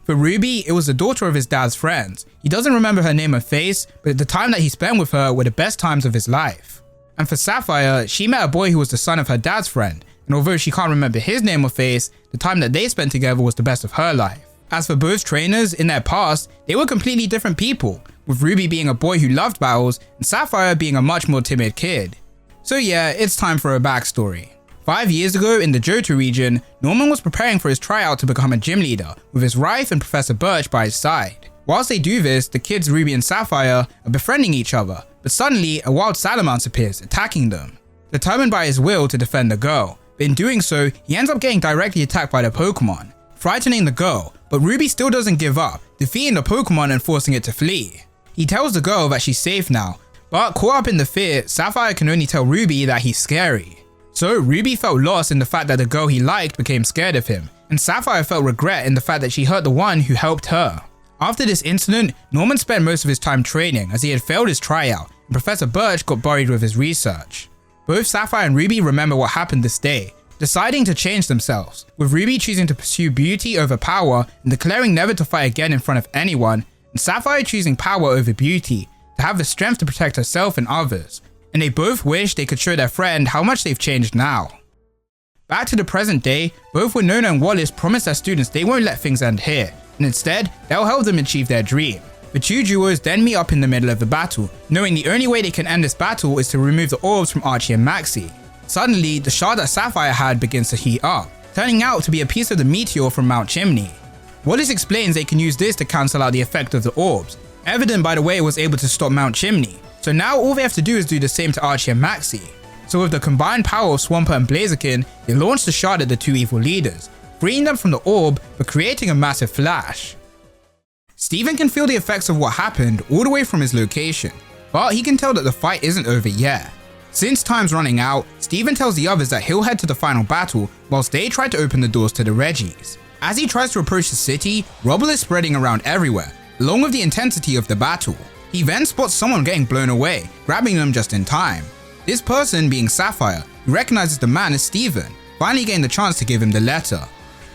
For Ruby, it was the daughter of his dad's friends. He doesn't remember her name or face, but the time that he spent with her were the best times of his life. And for Sapphire, she met a boy who was the son of her dad's friend, and although she can't remember his name or face, the time that they spent together was the best of her life. As for both trainers, in their past, they were completely different people, with Ruby being a boy who loved battles, and Sapphire being a much more timid kid. So yeah, it's time for a backstory. 5 years ago in the Johto region, Norman was preparing for his tryout to become a gym leader, with his Rife and Professor Birch by his side. Whilst they do this, the kids Ruby and Sapphire are befriending each other, but suddenly a wild Salamence appears, attacking them. Determined by his will to defend the girl, but in doing so, he ends up getting directly attacked by the Pokemon, frightening the girl, but Ruby still doesn't give up, defeating the Pokemon and forcing it to flee. He tells the girl that she's safe now, but caught up in the fear, Sapphire can only tell Ruby that he's scary. So Ruby felt lost in the fact that the girl he liked became scared of him, and Sapphire felt regret in the fact that she hurt the one who helped her. After this incident, Norman spent most of his time training as he had failed his tryout, and Professor Birch got buried with his research. Both Sapphire and Ruby remember what happened this day, deciding to change themselves, with Ruby choosing to pursue beauty over power and declaring never to fight again in front of anyone, and Sapphire choosing power over beauty, to have the strength to protect herself and others, and they both wish they could show their friend how much they've changed now. Back to the present day, both Winona and Wallace promise their students they won't let things end here, and instead, they'll help them achieve their dream. The 2 duos then meet up in the middle of the battle, knowing the only way they can end this battle is to remove the orbs from Archie and Maxie. Suddenly, the shard that Sapphire had begins to heat up, turning out to be a piece of the meteor from Mount Chimney. Wallace explains they can use this to cancel out the effect of the orbs, evident by the way it was able to stop Mount Chimney, so now all they have to do is do the same to Archie and Maxie. So with the combined power of Swampert and Blaziken, they launch the shard at the 2 evil leaders, freeing them from the orb but creating a massive flash. Steven can feel the effects of what happened all the way from his location, but he can tell that the fight isn't over yet. Since time's running out, Steven tells the others that he'll head to the final battle whilst they try to open the doors to the Regis. As he tries to approach the city, rubble is spreading around everywhere, along with the intensity of the battle. He then spots someone getting blown away, grabbing them just in time. This person being Sapphire, who recognizes the man as Steven, finally getting the chance to give him the letter.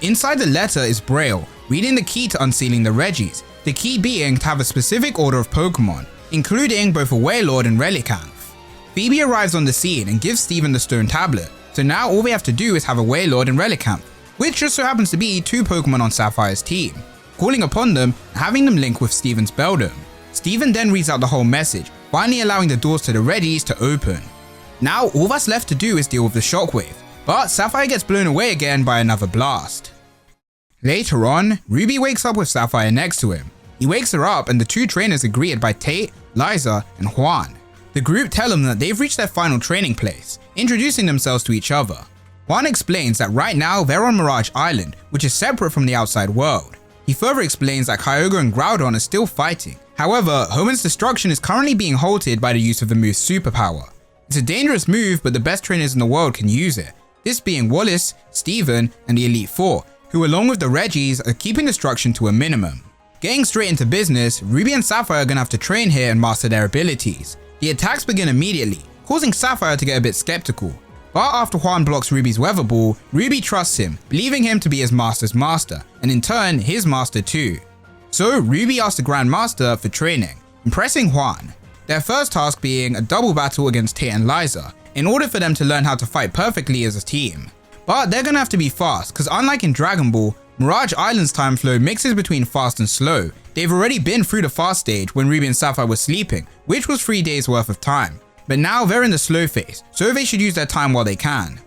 Inside the letter is Braille, reading the key to unsealing the Regis, the key being to have a specific order of Pokemon, including both a Wailord and Relicanth. Phoebe arrives on the scene and gives Steven the stone tablet, so now all they have to do is have a Wailord and Relicanth, which just so happens to be 2 Pokemon on Sapphire's team, calling upon them and having them link with Steven's Beldum. Steven then reads out the whole message, finally allowing the doors to the Regis to open. Now all that's left to do is deal with the shockwave, but Sapphire gets blown away again by another blast. Later on, Ruby wakes up with Sapphire next to him. He wakes her up and the 2 trainers are greeted by Tate, Liza, and Hoenn. The group tell him that they've reached their final training place, introducing themselves to each other. Hoenn explains that right now they're on Mirage Island, which is separate from the outside world. He further explains that Kyogre and Groudon are still fighting. However, Hoenn's destruction is currently being halted by the use of the move's superpower. It's a dangerous move, but the best trainers in the world can use it, this being Wallace, Steven, and the Elite Four, who along with the Regis are keeping destruction to a minimum. Getting straight into business, Ruby and Sapphire are gonna have to train here and master their abilities. The attacks begin immediately, causing Sapphire to get a bit skeptical. But after Hoenn blocks Ruby's Weather Ball, Ruby trusts him, believing him to be his master's master, and in turn his master too. So Ruby asks the Grand Master for training, impressing Hoenn. their first task being a double battle against Tate and Liza, in order for them to learn how to fight perfectly as a team. But they're gonna have to be fast, cause unlike in Dragon Ball, Mirage Island's time flow mixes between fast and slow. They've already been through the fast stage when Ruby and Sapphire were sleeping, which was 3 days worth of time. But now they're in the slow phase, so they should use their time while they can.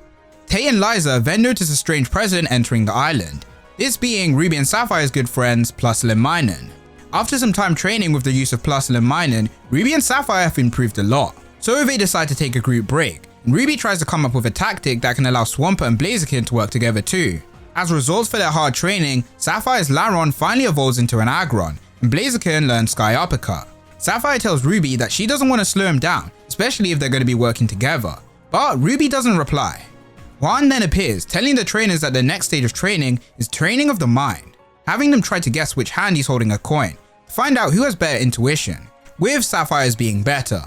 Tate and Liza then notice a strange presence entering the island, this being Ruby and Sapphire's good friends, Plusle and Minun. After some time training with the use of Plusle and Minun, Ruby and Sapphire have improved a lot, so they decide to take a group break, and Ruby tries to come up with a tactic that can allow Swampert and Blaziken to work together too. As results for their hard training, Sapphire's Laron finally evolves into an Aggron, and Blaziken learns Sky Uppercut. Sapphire tells Ruby that she doesn't want to slow him down, especially if they're going to be working together, but Ruby doesn't reply. Hoenn then appears, telling the trainers that the next stage of training is training of the mind, having them try to guess which hand he's holding a coin, to find out who has better intuition, with Sapphire's being better.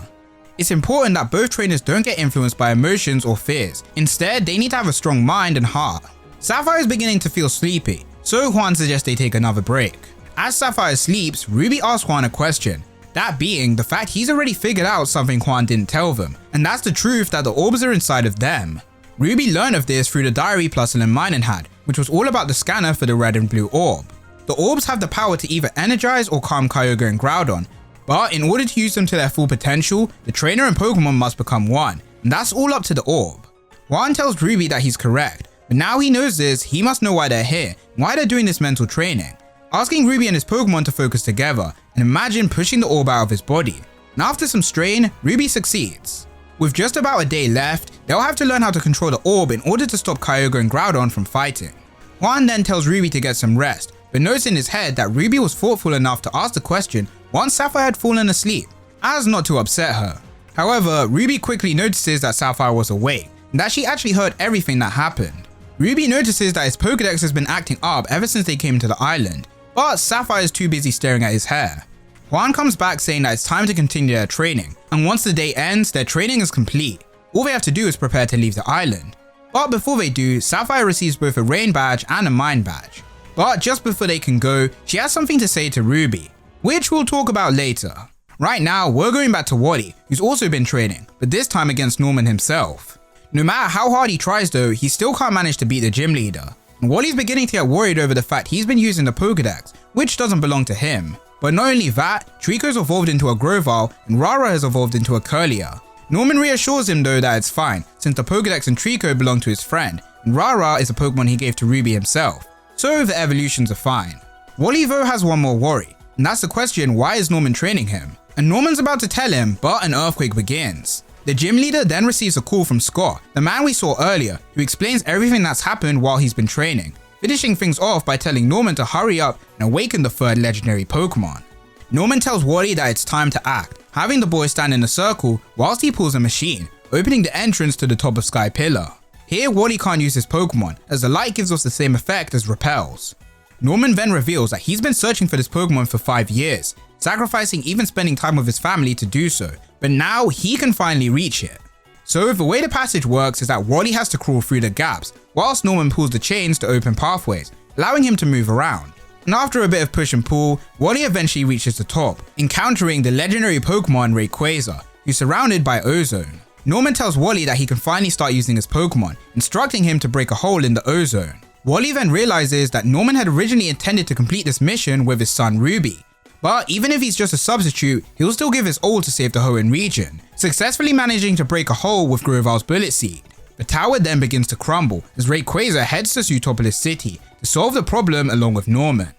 It's important that both trainers don't get influenced by emotions or fears, instead they need to have a strong mind and heart. Sapphire is beginning to feel sleepy, so Hoenn suggests they take another break. As Sapphire sleeps, Ruby asks Hoenn a question, that being the fact he's already figured out something Hoenn didn't tell them, and that's the truth that the orbs are inside of them. Ruby learned of this through the diary Plusle and Minun had, which was all about the scanner for the red and blue orb. The orbs have the power to either energize or calm Kyogre and Groudon, but in order to use them to their full potential, the trainer and Pokemon must become one, and that's all up to the orb. Hoenn tells Ruby that he's correct, but now he knows this, he must know why they're here, and why they're doing this mental training, asking Ruby and his Pokemon to focus together, and imagine pushing the orb out of his body. And after some strain, Ruby succeeds. With just about a day left, they'll have to learn how to control the orb in order to stop Kyogre and Groudon from fighting. Hoenn then tells Ruby to get some rest, but notes in his head that Ruby was thoughtful enough to ask the question once Sapphire had fallen asleep, as not to upset her. However, Ruby quickly notices that Sapphire was awake, and that she actually heard everything that happened. Ruby notices that his Pokedex has been acting up ever since they came to the island, but Sapphire is too busy staring at his hair. Hoenn comes back saying that it's time to continue their training, and once the day ends, their training is complete. All they have to do is prepare to leave the island. But before they do, Sapphire receives both a Rain badge and a Mind badge. But just before they can go, she has something to say to Ruby, which we'll talk about later. Right now, we're going back to Wally, who's also been training, but this time against Norman himself. No matter how hard he tries though, he still can't manage to beat the gym leader. And Wally's beginning to get worried over the fact he's been using the Pokedex, which doesn't belong to him. But not only that, Trico's evolved into a Grovyle and Rara has evolved into a Curlier. Norman reassures him though that it's fine, since the Pokedex and Trico belong to his friend, and Rara is a Pokemon he gave to Ruby himself, so the evolutions are fine. Wally though has one more worry, and that's the question, why is Norman training him? And Norman's about to tell him, but an earthquake begins. The gym leader then receives a call from Scott, the man we saw earlier, who explains everything that's happened while he's been training, finishing things off by telling Norman to hurry up and awaken the third legendary Pokemon. Norman tells Wally that it's time to act, having the boys stand in a circle whilst he pulls a machine, opening the entrance to the top of Sky Pillar. Here Wally can't use his Pokemon, as the light gives us the same effect as repels. Norman then reveals that he's been searching for this Pokemon for 5 years, sacrificing even spending time with his family to do so, but now he can finally reach it. So the way the passage works is that Wally has to crawl through the gaps, whilst Norman pulls the chains to open pathways, allowing him to move around. And after a bit of push and pull, Wally eventually reaches the top, encountering the legendary Pokemon Rayquaza, who's surrounded by ozone. Norman tells Wally that he can finally start using his Pokemon, instructing him to break a hole in the ozone. Wally then realizes that Norman had originally intended to complete this mission with his son Ruby. But even if he's just a substitute, he'll still give his all to save the Hoenn region, successfully managing to break a hole with Grovyle's Bullet Seed. The tower then begins to crumble as Rayquaza heads to Sootopolis City to solve the problem along with Norman.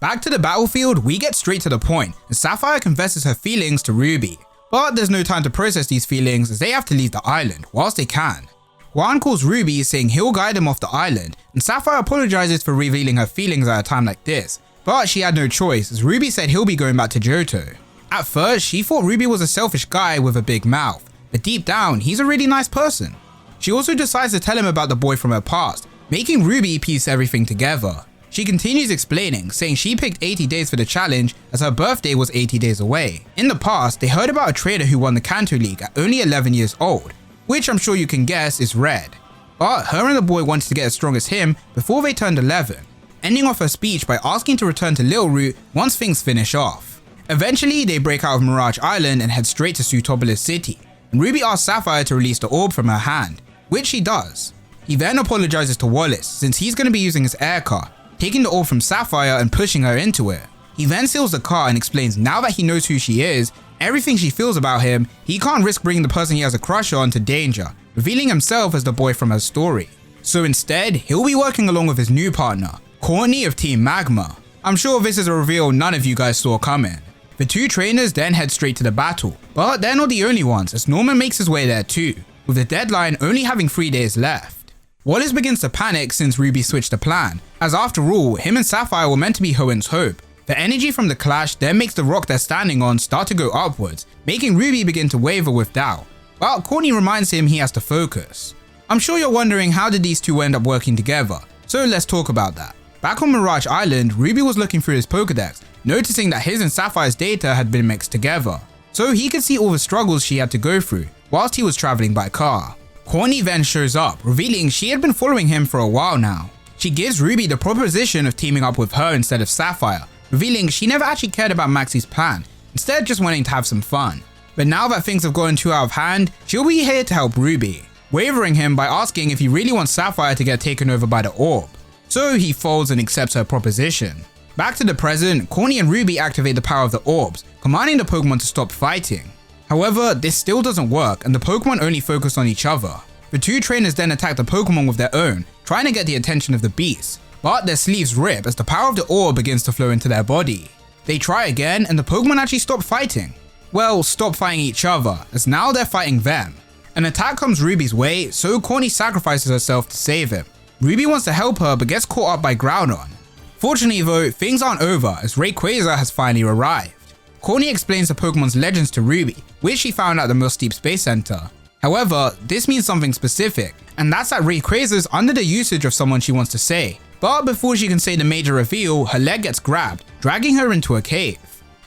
Back to the battlefield, we get straight to the point, and Sapphire confesses her feelings to Ruby. But there's no time to process these feelings as they have to leave the island whilst they can. Hoenn calls Ruby saying he'll guide him off the island, and Sapphire apologizes for revealing her feelings at a time like this. But she had no choice as Ruby said he'll be going back to Johto. At first, she thought Ruby was a selfish guy with a big mouth, but deep down, he's a really nice person. She also decides to tell him about the boy from her past, making Ruby piece everything together. She continues explaining, saying she picked 80 days for the challenge as her birthday was 80 days away. In the past, they heard about a trader who won the Kanto League at only 11 years old, which I'm sure you can guess is Red. But her and the boy wanted to get as strong as him before they turned 11, ending off her speech by asking to return to Little Root once things finish off. Eventually, they break out of Mirage Island and head straight to Sootopolis City, and Ruby asks Sapphire to release the orb from her hand, which she does. He then apologizes to Wallace since he's going to be using his air car, taking the orb from Sapphire and pushing her into it. He then seals the car and explains now that he knows who she is, everything she feels about him, he can't risk bringing the person he has a crush on to danger, revealing himself as the boy from her story. So instead, he'll be working along with his new partner, Courtney of Team Magma. I'm sure this is a reveal none of you guys saw coming. The two trainers then head straight to the battle, but they're not the only ones as Norman makes his way there too, with the deadline only having 3 days left. Wallace begins to panic since Ruby switched the plan, as after all, him and Sapphire were meant to be Hoenn's hope. The energy from the clash then makes the rock they're standing on start to go upwards, making Ruby begin to waver with doubt, but Courtney reminds him he has to focus. I'm sure you're wondering how did these two end up working together, so let's talk about that. Back on Mirage Island, Ruby was looking through his Pokédex, noticing that his and Sapphire's data had been mixed together, so he could see all the struggles she had to go through whilst he was traveling by car. Courtney then shows up, revealing she had been following him for a while now. She gives Ruby the proposition of teaming up with her instead of Sapphire, revealing she never actually cared about Maxie's plan, instead just wanting to have some fun. But now that things have gotten too out of hand, she'll be here to help Ruby, wavering him by asking if he really wants Sapphire to get taken over by the orb. So he folds and accepts her proposition. Back to the present, Courtney and Ruby activate the power of the orbs, commanding the Pokemon to stop fighting. However, this still doesn't work and the Pokemon only focus on each other. The two trainers then attack the Pokemon with their own, trying to get the attention of the beasts, but their sleeves rip as the power of the orb begins to flow into their body. They try again and the Pokemon actually stop fighting. Well, stop fighting each other, as now they're fighting them. An attack comes Ruby's way, so Courtney sacrifices herself to save him. Ruby wants to help her but gets caught up by Groudon. Fortunately though, things aren't over as Rayquaza has finally arrived. Courtney explains the Pokemon's legends to Ruby, which she found at the Most Deep Space Center. However, this means something specific, and that's that Rayquaza's under the usage of someone she wants to say. But before she can say the major reveal, her leg gets grabbed, dragging her into a cave.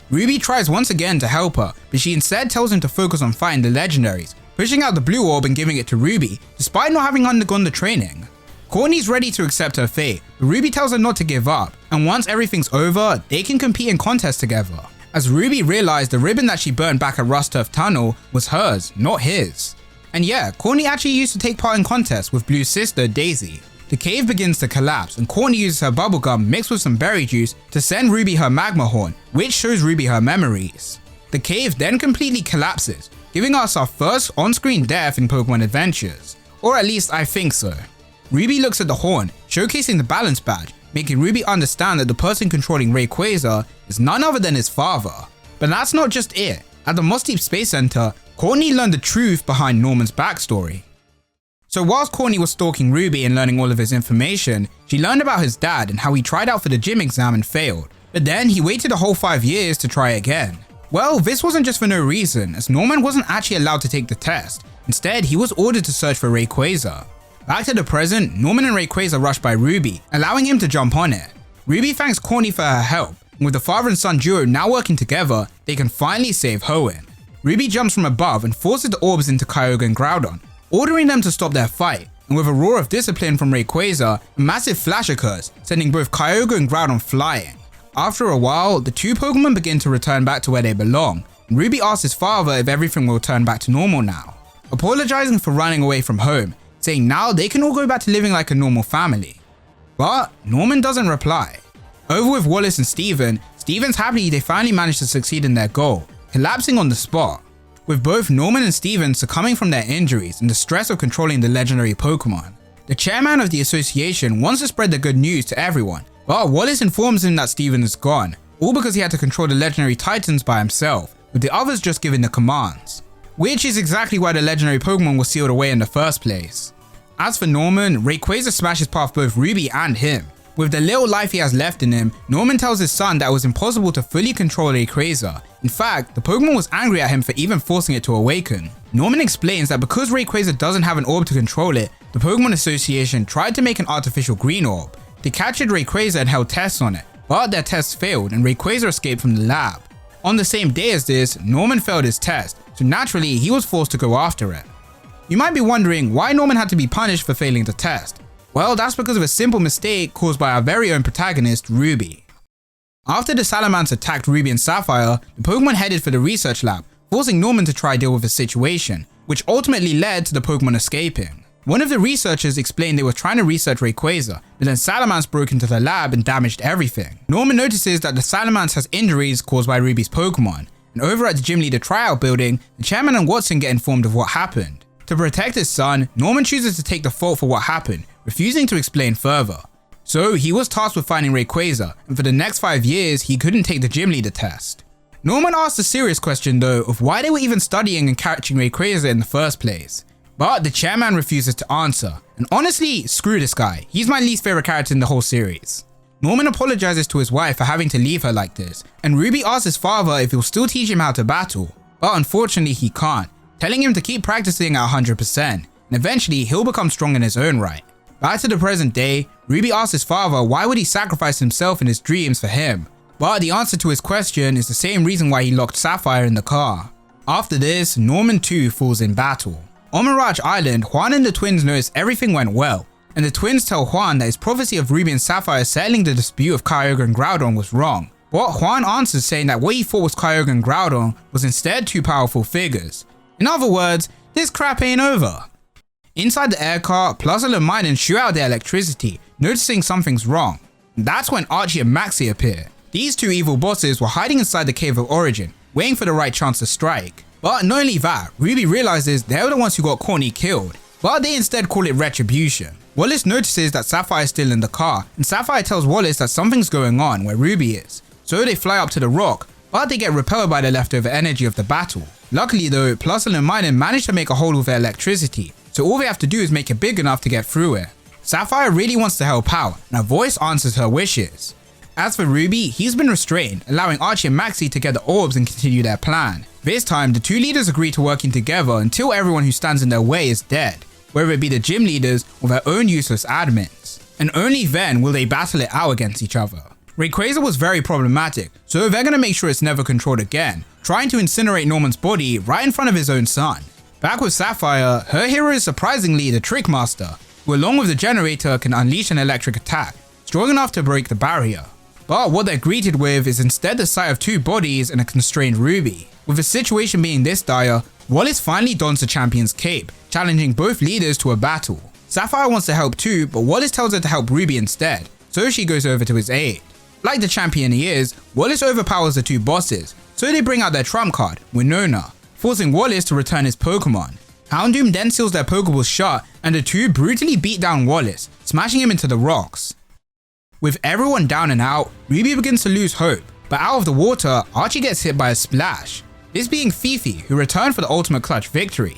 Ruby tries once again to help her, but she instead tells him to focus on fighting the legendaries, pushing out the blue orb and giving it to Ruby, despite not having undergone the training. Courtney's ready to accept her fate, but Ruby tells her not to give up, and once everything's over, they can compete in contests together. As Ruby realized the ribbon that she burnt back at Rust Turf Tunnel was hers, not his. And yeah, Courtney actually used to take part in contests with Blue's sister, Daisy. The cave begins to collapse and Courtney uses her bubblegum mixed with some berry juice to send Ruby her magma horn, which shows Ruby her memories. The cave then completely collapses, giving us our first on-screen death in Pokemon Adventures. Or at least I think so. Ruby looks at the horn, showcasing the balance badge, making Ruby understand that the person controlling Rayquaza is none other than his father. But that's not just it. At the Most Deep Space Center, Courtney learned the truth behind Norman's backstory. So whilst Courtney was stalking Ruby and learning all of his information, she learned about his dad and how he tried out for the gym exam and failed. But then he waited a whole 5 years to try again. Well, this wasn't just for no reason, as Norman wasn't actually allowed to take the test. Instead, he was ordered to search for Rayquaza. Back to the present, Norman and Rayquaza rush by Ruby, allowing him to jump on it. Ruby thanks Courtney for her help, and with the father and son duo now working together, they can finally save Hoenn. Ruby jumps from above and forces the orbs into Kyogre and Groudon, ordering them to stop their fight, and with a roar of discipline from Rayquaza, a massive flash occurs, sending both Kyogre and Groudon flying. After a while, the two Pokemon begin to return back to where they belong, and Ruby asks his father if everything will turn back to normal now, apologizing for running away from home, saying now they can all go back to living like a normal family. But Norman doesn't reply. Over with Wallace and Steven's happy they finally managed to succeed in their goal, collapsing on the spot, with both Norman and Steven succumbing from their injuries and the stress of controlling the legendary Pokemon. The chairman of the association wants to spread the good news to everyone, but Wallace informs him that Steven is gone, all because he had to control the legendary Titans by himself, with the others just giving the commands. Which is exactly why the legendary Pokemon was sealed away in the first place. As for Norman, Rayquaza smashes past both Ruby and him. With the little life he has left in him, Norman tells his son that it was impossible to fully control Rayquaza. In fact, the Pokemon was angry at him for even forcing it to awaken. Norman explains that because Rayquaza doesn't have an orb to control it, the Pokemon Association tried to make an artificial green orb. They captured Rayquaza and held tests on it, but their tests failed and Rayquaza escaped from the lab. On the same day as this, Norman failed his test, so naturally he was forced to go after it. You might be wondering why Norman had to be punished for failing the test. Well, that's because of a simple mistake caused by our very own protagonist, Ruby. After the Salamence attacked Ruby and Sapphire, the Pokemon headed for the research lab, forcing Norman to try deal with the situation, which ultimately led to the Pokemon escaping. One of the researchers explained they were trying to research Rayquaza, but then Salamence broke into the lab and damaged everything. Norman notices that the Salamence has injuries caused by Ruby's Pokemon, and over at the gym leader tryout building, the chairman and Watson get informed of what happened. To protect his son, Norman chooses to take the fault for what happened, refusing to explain further. So he was tasked with finding Rayquaza, and for the next 5 years, he couldn't take the gym leader test. Norman asked a serious question though of why they were even studying and catching Rayquaza in the first place. But the chairman refuses to answer, and honestly, screw this guy, he's my least favorite character in the whole series. Norman apologizes to his wife for having to leave her like this, and Ruby asks his father if he'll still teach him how to battle, but unfortunately he can't, telling him to keep practicing at 100%, and eventually he'll become strong in his own right. Back to the present day, Ruby asks his father why would he sacrifice himself in his dreams for him, but the answer to his question is the same reason why he locked Sapphire in the car. After this, Norman too falls in battle. On Mirage Island, Hoenn and the twins notice everything went well, and the twins tell Hoenn that his prophecy of Ruby and Sapphire settling the dispute of Kyogre and Groudon was wrong. But Hoenn answers saying that what he thought was Kyogre and Groudon was instead two powerful figures. In other words, this crap ain't over. Inside the air car, Plusle and Minun shoot out their electricity, noticing something's wrong. And that's when Archie and Maxie appear. These two evil bosses were hiding inside the Cave of Origin, waiting for the right chance to strike. But not only that, Ruby realizes they're the ones who got Corny killed, but they instead call it retribution. Wallace notices that Sapphire is still in the car, and Sapphire tells Wallace that something's going on where Ruby is. So they fly up to the rock, but they get repelled by the leftover energy of the battle. Luckily though, Plusle and Minun manage to make a hole with their electricity, so all they have to do is make it big enough to get through it. Sapphire really wants to help out, and her voice answers her wishes. As for Ruby, he's been restrained, allowing Archie and Maxie to get the orbs and continue their plan. This time, the two leaders agree to working together until everyone who stands in their way is dead, whether it be the gym leaders or their own useless admins. And only then will they battle it out against each other. Rayquaza was very problematic, so they're gonna make sure it's never controlled again, trying to incinerate Norman's body right in front of his own son. Back with Sapphire, her hero is surprisingly the Trick Master, who along with the generator can unleash an electric attack, strong enough to break the barrier. But what they're greeted with is instead the sight of two bodies and a constrained Ruby. With the situation being this dire, Wallace finally dons the champion's cape, challenging both leaders to a battle. Sapphire wants to help too, but Wallace tells her to help Ruby instead, so she goes over to his aid. Like the champion he is, Wallace overpowers the two bosses, so they bring out their trump card, Winona, forcing Wallace to return his Pokemon. Houndoom then seals their Pokeballs shut, and the two brutally beat down Wallace, smashing him into the rocks. With everyone down and out, Ruby begins to lose hope, but out of the water, Archie gets hit by a splash, this being Fifi, who returned for the ultimate clutch victory.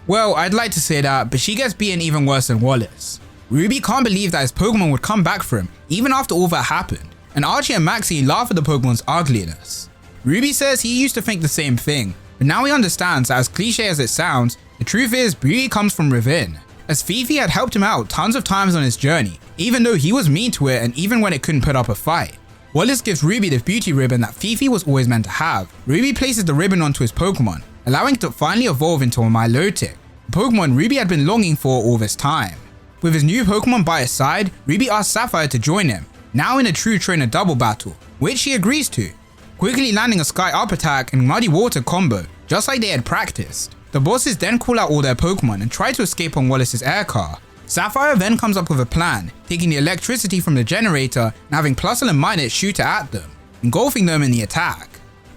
Well, I'd like to say that, but she gets beaten even worse than Wallace. Ruby can't believe that his Pokemon would come back for him, even after all that happened, and Archie and Maxie laugh at the Pokemon's ugliness. Ruby says he used to think the same thing, but now he understands that as cliche as it sounds, the truth is beauty comes from within, as Fifi had helped him out tons of times on his journey, even though he was mean to it and even when it couldn't put up a fight. Wallace gives Ruby the beauty ribbon that Fifi was always meant to have. Ruby places the ribbon onto his Pokemon, allowing it to finally evolve into a Milotic, the Pokemon Ruby had been longing for all this time. With his new Pokemon by his side, Ruby asks Sapphire to join him, now in a true trainer double battle, which she agrees to, quickly landing a Sky Up attack and Muddy Water combo, just like they had practiced. The bosses then call out all their Pokemon and try to escape on Wallace's air car. Sapphire then comes up with a plan, taking the electricity from the generator and having Plusle and Minun shoot it at them, engulfing them in the attack.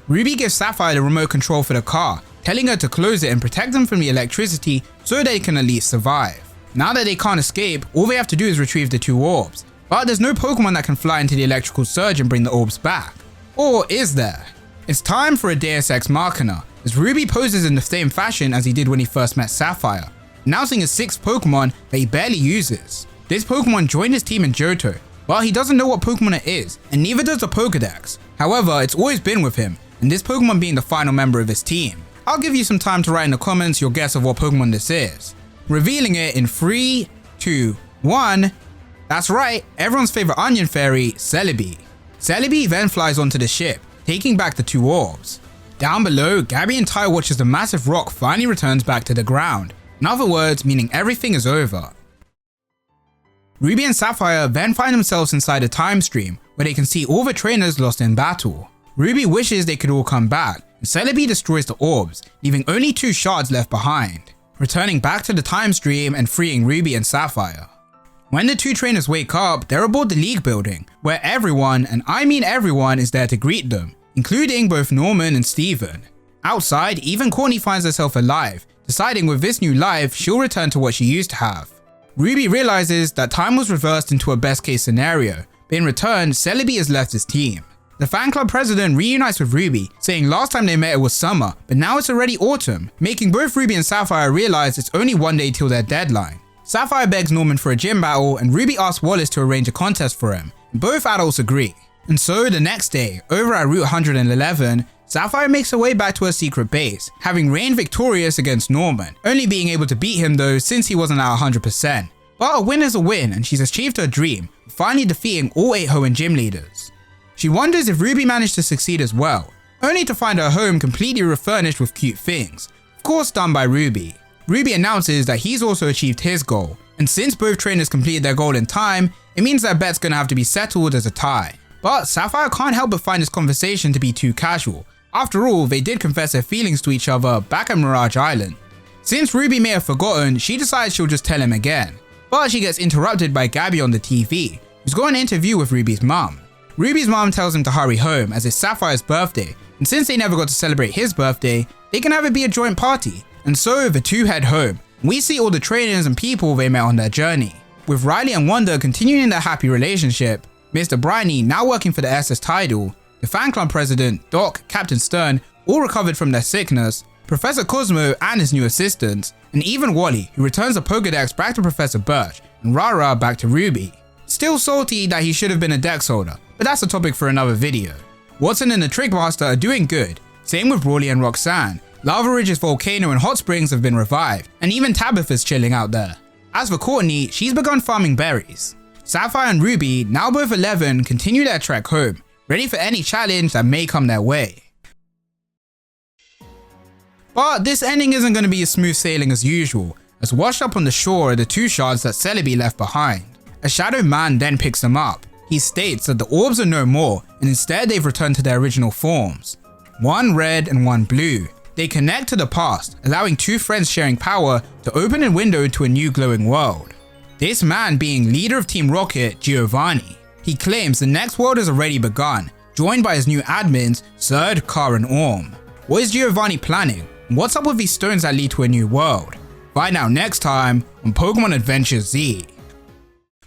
Ruby gives Sapphire the remote control for the car, telling her to close it and protect them from the electricity so they can at least survive. Now that they can't escape, all they have to do is retrieve the two orbs, but there's no Pokemon that can fly into the electrical surge and bring the orbs back. Or is there? It's time for a Deus Ex Machina, as Ruby poses in the same fashion as he did when he first met Sapphire, announcing his 6th Pokemon that he barely uses. This Pokemon joined his team in Johto, but he doesn't know what Pokemon it is, and neither does the Pokedex. However, it's always been with him, and this Pokemon being the final member of his team. I'll give you some time to write in the comments your guess of what Pokemon this is. Revealing it in 3, 2, 1. That's right, everyone's favorite onion fairy, Celebi. Celebi then flies onto the ship, taking back the 2 orbs. Down below, Gabby and Ty watch as the massive rock finally returns back to the ground. In other words, meaning everything is over. Ruby and Sapphire then find themselves inside a time stream, where they can see all the trainers lost in battle. Ruby wishes they could all come back, and Celebi destroys the orbs, leaving only 2 shards left behind, returning back to the time stream and freeing Ruby and Sapphire. When the 2 trainers wake up, they're aboard the League building, where everyone, and I mean everyone, is there to greet them, including both Norman and Steven. Outside, even Courtney finds herself alive, deciding with this new life she'll return to what she used to have. Ruby realizes that time was reversed into a best case scenario, but in return, Celebi has left his team. The fan club president reunites with Ruby, saying last time they met it was summer, but now it's already autumn, making both Ruby and Sapphire realize it's only one day till their deadline. Sapphire begs Norman for a gym battle, and Ruby asks Wallace to arrange a contest for him, and both adults agree. And so the next day, over at Route 111, Sapphire makes her way back to her secret base, having reigned victorious against Norman, only being able to beat him though since he wasn't at 100%. But a win is a win, and she's achieved her dream, finally defeating all 8 Hoenn gym leaders. She wonders if Ruby managed to succeed as well, only to find her home completely refurnished with cute things, of course done by Ruby. Ruby announces that he's also achieved his goal, and since both trainers completed their goal in time, it means their bet's gonna have to be settled as a tie. But Sapphire can't help but find this conversation to be too casual. After all, they did confess their feelings to each other back at Mirage Island. Since Ruby may have forgotten, she decides she'll just tell him again. But she gets interrupted by Gabby on the TV, who's got an interview with Ruby's mum. Ruby's mum tells him to hurry home as it's Sapphire's birthday, and since they never got to celebrate his birthday, they can have it be a joint party. And so the 2 head home. We see all the trainers and people they met on their journey. With Riley and Wanda continuing their happy relationship, Mr. Briny now working for the SS title, the fan club president, Doc, Captain Stern, all recovered from their sickness, Professor Cosmo and his new assistants, and even Wally, who returns the Pokedex back to Professor Birch, and Rara back to Ruby. Still salty that he should have been a Dex holder, but that's a topic for another video. Watson and the Trickmaster are doing good, same with Brawly and Roxanne. Lava Ridge's volcano and hot springs have been revived, and even Tabitha's chilling out there. As for Courtney, she's begun farming berries. Sapphire and Ruby, now both 11, continue their trek home, ready for any challenge that may come their way. But this ending isn't going to be as smooth sailing as usual, as washed up on the shore are the 2 shards that Celebi left behind. A shadow man then picks them up. He states that the orbs are no more, and instead they've returned to their original forms. 1 red and 1 blue. They connect to the past, allowing 2 friends sharing power to open a window to a new glowing world. This man being leader of Team Rocket, Giovanni. He claims the next world has already begun, joined by his new admins, Zerd, Car and Orm. What is Giovanni planning? And what's up with these stones that lead to a new world? Find out next time on Pokemon Adventure Z.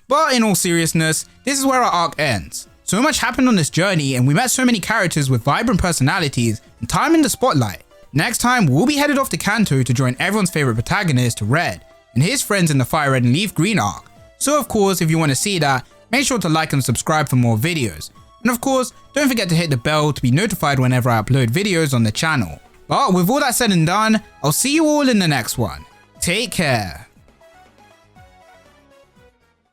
But in all seriousness, this is where our arc ends. So much happened on this journey and we met so many characters with vibrant personalities and time in the spotlight. Next time, we'll be headed off to Kanto to join everyone's favorite protagonist, Red, and his friends in the Fire Red and Leaf Green arc. So of course, if you want to see that, make sure to like and subscribe for more videos. And of course, don't forget to hit the bell to be notified whenever I upload videos on the channel. But with all that said and done, I'll see you all in the next one. Take care.